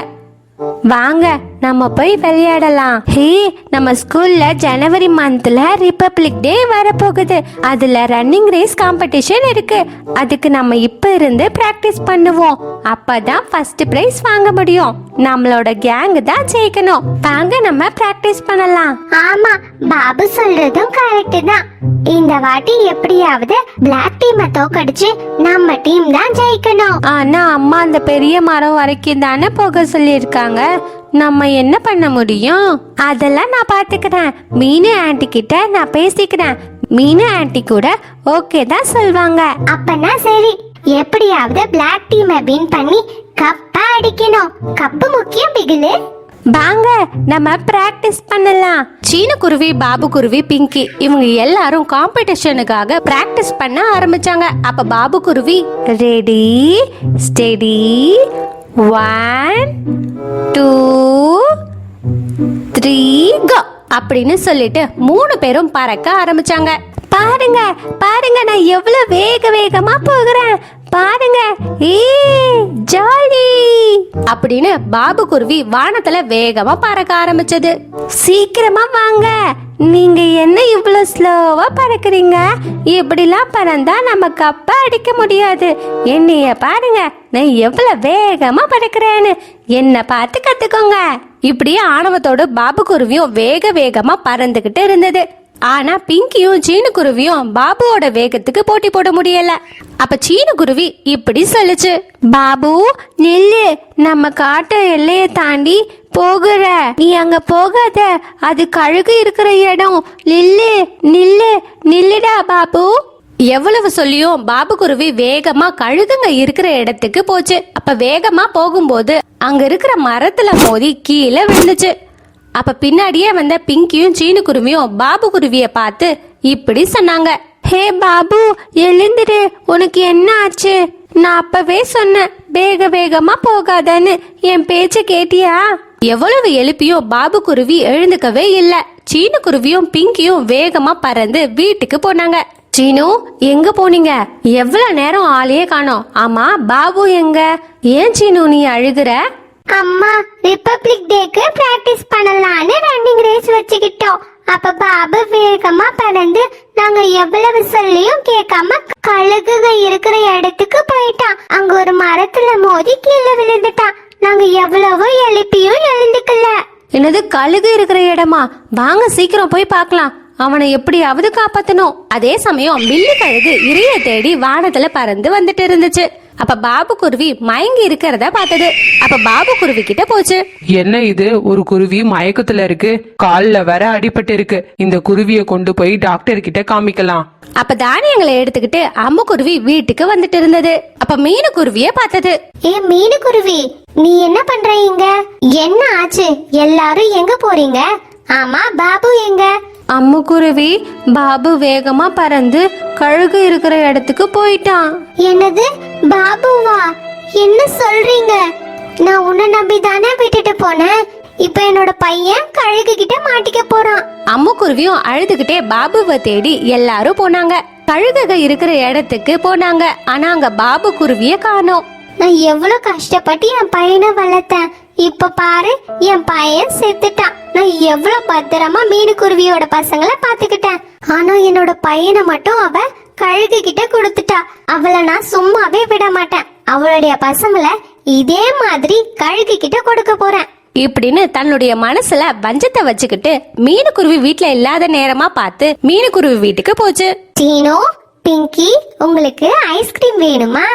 வாங்க நம்ம போய் விளையாடலாம். ஹே, நம்ம ஸ்கூல்ல ஜனவரி மந்த்ல ரிபப்ளிக் டே வரப்போகுது. அதுல ரன்னிங் ரேஸ் காம்படிஷன் இருக்கு. அதுக்கு நம்ம இப்ப இருந்து பிராக்டிஸ் பண்ணுவோம். அப்பதான் ஃபர்ஸ்ட் பிரைஸ் வாங்க முடியும். நம்மளோட கேங் தான் ஜெயிக்கணும். வாங்க நம்ம பிராக்டிஸ் பண்ணலாம். ஆமா, பாபு சொல்றதும் கரெக்ட் தான். இந்த வாட்டி எப்படியாவது பிளாக் டீமை தோக்கடிச்சு நம்ம டீம் தான் ஜெயிக்கணும். ஆனா அம்மா அந்த பெரிய மரம் வரைக்கும் தானே போக சொல்லியிருக்காங்க. நம்ம என்ன பண்ண முடியும்? அதெல்லாம் நான் பாத்துக்கிறேன். மீனு ஆன்ட்டி கிட்ட நான் பேசிக்கிறேன். மீனு ஆன்ட்டி கூட ஓகே தான் சொல்வாங்க. அப்பனா சரி, எப்படியாவது பிளாக் டீமை வின் பண்ணி கப்பா அடிக்கணும். கப்பு முக்கியம் பிகிலு. வாங்க நம்ம பிராக்டிஸ் பண்ணலாம். சீனு குருவி, பாபு குருவி, பிங்கி இவங்க எல்லாரும் காம்படிஷனுக்காக பிராக்டிஸ் பண்ண ஆரம்பிச்சாங்க. அப்ப பாபு குருவி ரெடி ஸ்டெடி 1 2 3 கோ அப்படின்னு சொல்லிட்டு 3 பேரும் பறக்க ஆரம்பிச்சாங்க. பாருங்க பாருங்க, நான் எவ்வளவு வேகமா போகிறேன் பாருங்க. ஏ ஜாலி அப்படின்னு பாபு குருவி வானத்துல வேகமா பறக்க ஆரம்பிச்சது. சீக்கிரமா வாங்க, நீங்க என்ன இவ்வளவு ஸ்லோவா பறக்குறீங்க? இப்படிலாம் பறந்தா நம்ம கப்பா அடிக்க முடியாது. என்னைய பாருங்க, நான் எவ்வளவு வேகமா பறக்குறேன்னு என்ன பார்த்து கத்துக்கோங்க. இப்படியே ஆணவத்தோடு பாபு குருவியும் வேகமா பறந்துகிட்டு இருந்தது. ஆனா பிங்கியும் சீனு குருவியும் பாபுவோட வேகத்துக்கு போட்டி போட முடியல. அப்ப சீனு குருவி இப்படி சொல்லுச்சு, பாபு நில்லு, நம்ம காட்டு எல்லைய தாண்டி போகிற, நீ அங்க போகாத, அது கழுகு இருக்கிற இடம். நில்லு நில்லு நில்லுடா பாபு. எவ்வளவு சொல்லியும் பாபு குருவி வேகமா கழுகுங்க இருக்கிற இடத்துக்கு போச்சு. அப்ப வேகமா போகும்போது அங்க இருக்கிற மரத்துல மோதி கீழே விழுந்துச்சு. அப்ப பின்னாடியே வந்த பிங்கியும் சீனு குருவியும் பாபு குருவிய பார்த்து இப்படி சொன்னாங்க, ஹே பாபு எழுந்திரு, உனக்கு என்ன ஆச்சு? நான் அப்பவே சொன்னேன் வேகமா போகாதன்னு, என் பேச்ச கேட்டியா? எவ்வளவு எழுப்பியும் பாபு குருவி எழுந்துக்கவே இல்ல. சீனு குருவியும் பிங்கியும் வேகமா பறந்து வீட்டுக்கு போனாங்க. சீனு, எங்க போனீங்க? எவ்வளவு நேரம் ஆளையே காணோம். ஆமா, பாபு எங்க? ஏன் சீனு நீ அழுகுற? அம்மா, ரிபப்ளிக் டேக்கு பிராக்டிஸ் பண்ணலாம்னு ரன்னிங் ரேஸ் வச்சுக்கிட்டோம். அப்ப பாபு வேகமா பறந்து நாங்க எவ்வளவு சொல்லியும் கேட்காம கழுகுக இருக்கிற இடத்துக்கு போயிட்டான். அங்க ஒரு மரத்துல மோதி கீழே விழுந்துட்டான். நாங்க எவ்வளவோ எழுப்பியும் எழுந்துக்கல. என்னது, கழுகு இருக்கிற இடமா? வாங்க சீக்கிரம் போய் பார்க்கலாம். அவனை எப்படியாவது காப்பாத்தணும். அதே சமயம் பில்லி கழுகு இரைய தேடி வானத்துல பறந்து வந்துட்டு இருந்துச்சு. அப்ப பாபு குருவி மயங்கி இருக்கிறத பார்த்தது. அப்ப பாபு குருவி கிட்ட போச்சு. என்ன இது, ஒரு குருவி மயக்கத்துல இருக்கு, கால்ல வர அடிபட்டு இருக்கு. இந்த குருவியை கொண்டு போய் டாக்டர் கிட்ட காமிக்கலாம். அப்ப தானியங்களை எடுத்துக்கிட்டு அம்மு குருவி வீட்டுக்கு வந்துட்டு இருந்தது. அப்ப மீனு குருவிய பார்த்தது. ஏ மீனு குருவி, நீ என்ன பண்றீங்க? என்ன ஆச்சு? எல்லாரும் எங்க போறீங்க? ஆமா, பாபு எங்க? அம்மு குருவி, பாபு வேகமா பறந்து கழுகு இருக்கிற இடத்துக்கு போயிட்டான். என்னது, பாபுவா? என்ன சொல்றீங்க? நான் உன்னை நம்பி தானே விட்டுட்டு போனேன். இப்ப என்னோட பையன் கழுகு கிட்ட மாட்டிக்க போறான். அம்மு குருவியும் அழுதுகிட்டே பாபுவை தேடி எல்லாரும் போனாங்க. கழுகுக இருக்கிற இடத்துக்கு போனாங்க. ஆனா அங்க பாபு குருவிய காணோம். நான் எவ்வளவு கஷ்டப்பட்டு என் பையனை வளர்த்தேன். இப்ப பாரு, என் பையன் செத்துட்டான். நான் எவ்வளவு பத்திரமா மீனு குருவியோட பசங்களை பாத்துக்கிட்டேன். ஆனா என்னோட பையனை மட்டும் அவ கழுகு கிட்ட கொடுத்துட்டா. அவளை நான் சும்மாவே விட மாட்டேன். அவளுடைய பசங்களை இதே மாதிரி கழுகு கிட்ட கொடுக்க போறேன் இப்படின்னு தன்னுடைய மனசுல வஞ்சத்தை வச்சுக்கிட்டு மீனு குருவி வீட்டுல இல்லாத நேரமா பார்த்து மீனு குருவி வீட்டுக்கு போச்சு. சீனு, பிங்கி, உங்களுக்கு ஐஸ்கிரீம் வேணுமா?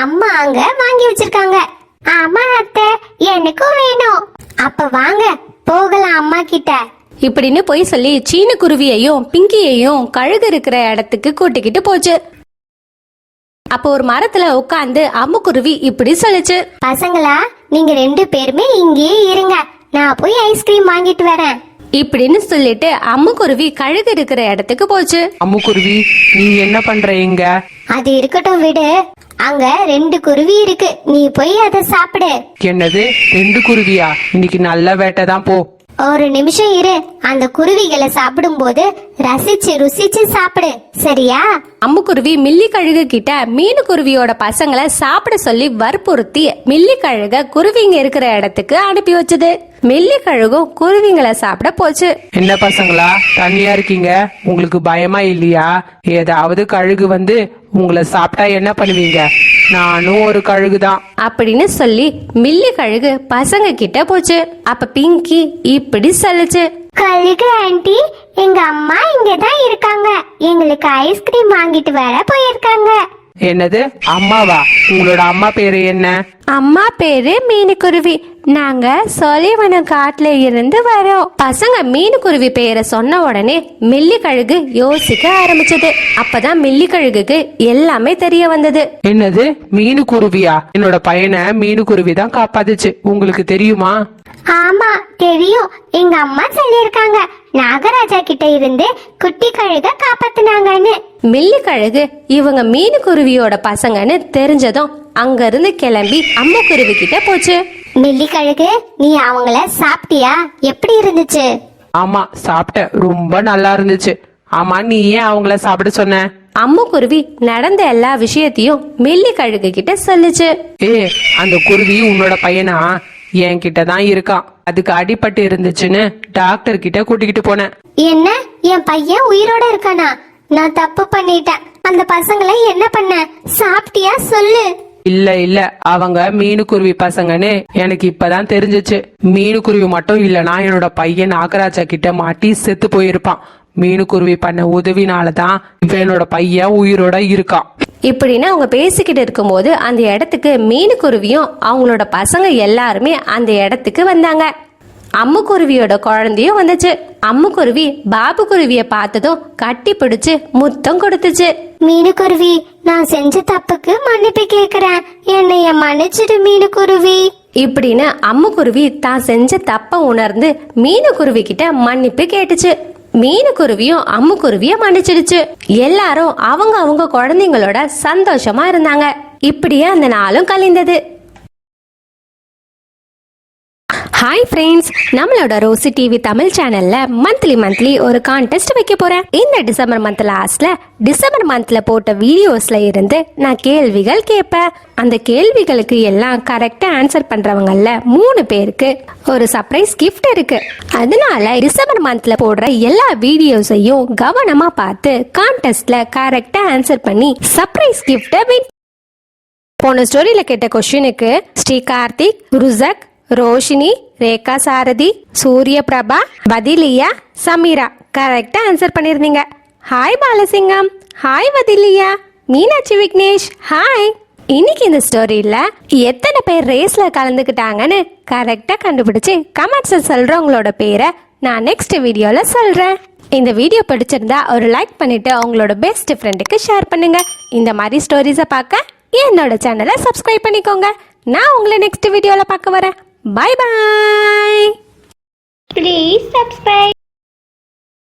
அம்மா அங்க வாங்கி வச்சிருக்காங்க. ஆமா அத்தை, எனக்கும் வேணும். அப்ப வாங்க போகலாம் அம்மா கிட்ட. இப்படின்னு போய் சொல்லி சீனு குருவியையும் பிங்கியையும் கழுகு இருக்கிற இடத்துக்கு கூட்டிக்கிட்டு போச்சு. அப்போ ஒரு மரத்துல உட்காந்து அம்மு குருவி இப்படி சொல்லுச்சு, பசங்களா, நீங்க 2 பேருமே இங்கேயே இருங்க, நான் போய் ஐஸ்கிரீம் வாங்கிட்டு வரேன். இப்படின்னு சொல்லிட்டு அம்மு குருவி கழுகு இருக்கிற இடத்துக்கு போச்சு. அம்மு குருவி, நீ என்ன பண்ற இங்க? அது இருக்கட்டும் விடு. அங்க 2 குருவி இருக்கு, நீ போய் அதை சாப்பிடு. என்னது, 2 குருவியா? இன்னைக்கு நல்ல வேட்டை தான் போ. ஒரு நிமிஷம் இரு, அந்த குருவிகளை சாப்பிடும்போது ரசிச்சு ருசிச்சு சாப்பிடு, சரியா? அம்முக்குருவி மில்லி கழுகு கிட்ட மீனு குருவியோட பசங்களை சாப்பிட சொல்லி வற்புறுத்தி மில்லி கழுக குருவிங்க இருக்கிற இடத்துக்கு அனுப்பி வச்சது. மில்லி கழுகும் குருவிங்களை சாப்பிட போச்சு. என்ன பசங்களா தனியா இருக்கீங்க? உங்களுக்கு பயமா இல்லையா? ஏதாவது கழுகு வந்து உங்களை சாப்பிட்டா என்ன பண்ணுவீங்க? நானும் ஒரு கழுகுதான் அப்படின்னு சொல்லி மில்லி கழுகு பசங்க கிட்ட போச்சு. அப்ப பிங்கி இப்படி சொல்லுச்சு. கழுகு ஆண்டி, எங்க அம்மா இங்கதான் இருக்காங்க. எங்களுக்கு ஐஸ்கிரீம் வாங்கிட்டு வர போயிருக்காங்க. என்னது அம்மாவா? உங்களோட அம்மா பேரு என்ன? அம்மா பேரு மீனுக்குருவி. நாங்க சொலிவனம் காட்டுல இருந்து வரோம். பசங்க மீனுக்குருவி பேரை சொன்ன உடனே மில்லி கழுகு யோசிக்க ஆரம்பிச்சது. அப்பதான் மில்லி கழுகுக்கு எல்லாமே தெரிய வந்தது. என்னது மீனு குருவியா? என்னோட பையனை மீனு குருவி தான் காப்பாத்துச்சு. உங்களுக்கு தெரியுமா? ஆமா தெரியும், எங்க அம்மா சொல்லியிருக்காங்க நாகராஜா கிட்ட இருந்து குட்டி கழுக காப்பாத்துனாங்கன்னு. மில்லி கழுகு இவங்க மீனுக்குருவியோட பசங்கன்னு தெரிஞ்சதும் அங்க இருந்து கிளம்பி அம்முக்குருவி கிட்ட போச்சு. மில்லி கழுகு, நீ அவங்கள சாப்பிட்டியா? எப்படி இருந்துச்சு? ஆமா சாப்பிட்டேன், ரொம்ப நல்லா இருந்துச்சு. ஆமா நீ ஏன் அவங்கள சாப்பிட சொன்ன? அம்முக்குருவி நடந்த எல்லா விஷயத்தையும் மில்லி கழுகு கிட்ட சொல்லுச்சு. அந்த குருவி உன்னோட பையனா? என் கிட்ட தான் இருக்கான். அதுக்கு அடிபட்டு இருந்துச்சுன்னு டாக்டர் கிட்ட கூட்டிக்கிட்டு போனேன். என்ன, என் பையன் உயிரோட இருக்கானா? நான் தப்பு பண்ணிட்டேன். அந்த பசங்களை என்ன பண்ண? சாப்பிட்டியா சொல்லு. இல்ல அவங்க மீனுக்குருவி பசங்கன்னு எனக்கு இப்பதான் தெரிஞ்சிச்சு. மீனுக்குருவி மட்டும் இல்லனா என்னோட பையன் நாகராஜா கிட்ட மாட்டி செத்து போயிருப்பான். மீனுக்குருவி பண்ண உதவினாலதான் இப்ப என்னோட பையன் உயிரோட இருக்கான். இப்படின்னு அவங்க பேசிக்கிட்டு இருக்கும்போது அந்த இடத்துக்கு மீனுக்குருவியும் அவங்களோட பசங்க எல்லாருமே அந்த இடத்துக்கு வந்தாங்க. அம்முக்குருவியோட குழந்தையும் வந்துச்சு. அம்முக்குருவி பாபு குருவிய பார்த்ததும் கட்டி பிடிச்சு முத்தம் கொடுத்துச்சு. மீனுக்குருவி, நான் செஞ்ச தப்புக்கு மன்னிப்பு கேக்குறேன். என்னைய மன்னிச்சிடு மீனுக்குருவி. இப்படின்னு அம்முக்குருவி தான் செஞ்ச தப்ப உணர்ந்து மீனுக்குருவி கிட்ட மன்னிப்பு கேட்டுச்சு. மீனுக்குருவியும் அம்முக்குருவிய மன்னிச்சிடுச்சு. எல்லாரும் அவங்க குழந்தைங்களோட சந்தோஷமா இருந்தாங்க. இப்படியே அந்த நாளும் கழிந்தது. ஹாய் ஃப்ரெண்ட்ஸ், நம்மளோட ரோசி டிவி தமிழ் சேனல்ல மந்த்லி ஒரு கான்டெஸ்ட் வைக்க போறேன். இந்த டிசம்பர் மந்த் லாஸ்ட்ல டிசம்பர் மந்த்ல போட்ட வீடியோஸ்ல இருந்து நான் கேள்விகள் கேட்பேன். அந்த கேள்விகளுக்கு எல்லாம் கரெக்டா ஆன்சர் பண்றவங்கல்ல 3 பேருக்கு ஒரு சர்ப்ரைஸ் கிஃப்ட் இருக்கு. அதனால டிசம்பர் மந்த்ல போடுற எல்லா வீடியோஸையும் கவனமா பார்த்து கான்டெஸ்ட்ல கரெக்டா ஆன்சர் பண்ணி சர்ப்ரைஸ் கிஃப்ட வின். போன ஸ்டோரியில கேட்ட கொஸ்டினுக்கு ஸ்ரீ கார்த்திக், ருசக், ரோஷினி, ரேகா சாரதி, சூரிய பிரபா, வதிலியா, சமீரா கரெக்டா ஆன்சர் பண்ணிருந்தீங்க. Hi Balasingam, hi Vathiliya, Meenakshi Vignesh, hi. இன்னைக்கு இந்த ஸ்டோரியில எத்தனை பேர் ரேஸ்ல கலந்துக்கிட்டாங்கன்னு கரெக்டா கண்டுபிடிச்சு கமெண்ட்ஸ்ல சொல்றவங்களோட பேரை நான் நெக்ஸ்ட் வீடியோல சொல்றேன். இந்த வீடியோ பிடிச்சிருந்தா ஒரு லைக் பண்ணிட்டு உங்களோட பெஸ்ட் ஃப்ரெண்டுக்கு ஷேர் பண்ணுங்க. இந்த மாதிரி ஸ்டோரிஸை பார்க்க என்னோட சேனலை சப்ஸ்கிரைப் பண்ணிக்கோங்க. நான் உங்களை நெக்ஸ்ட் வீடியோல பார்க்க வரேன். Bye bye. Please subscribe.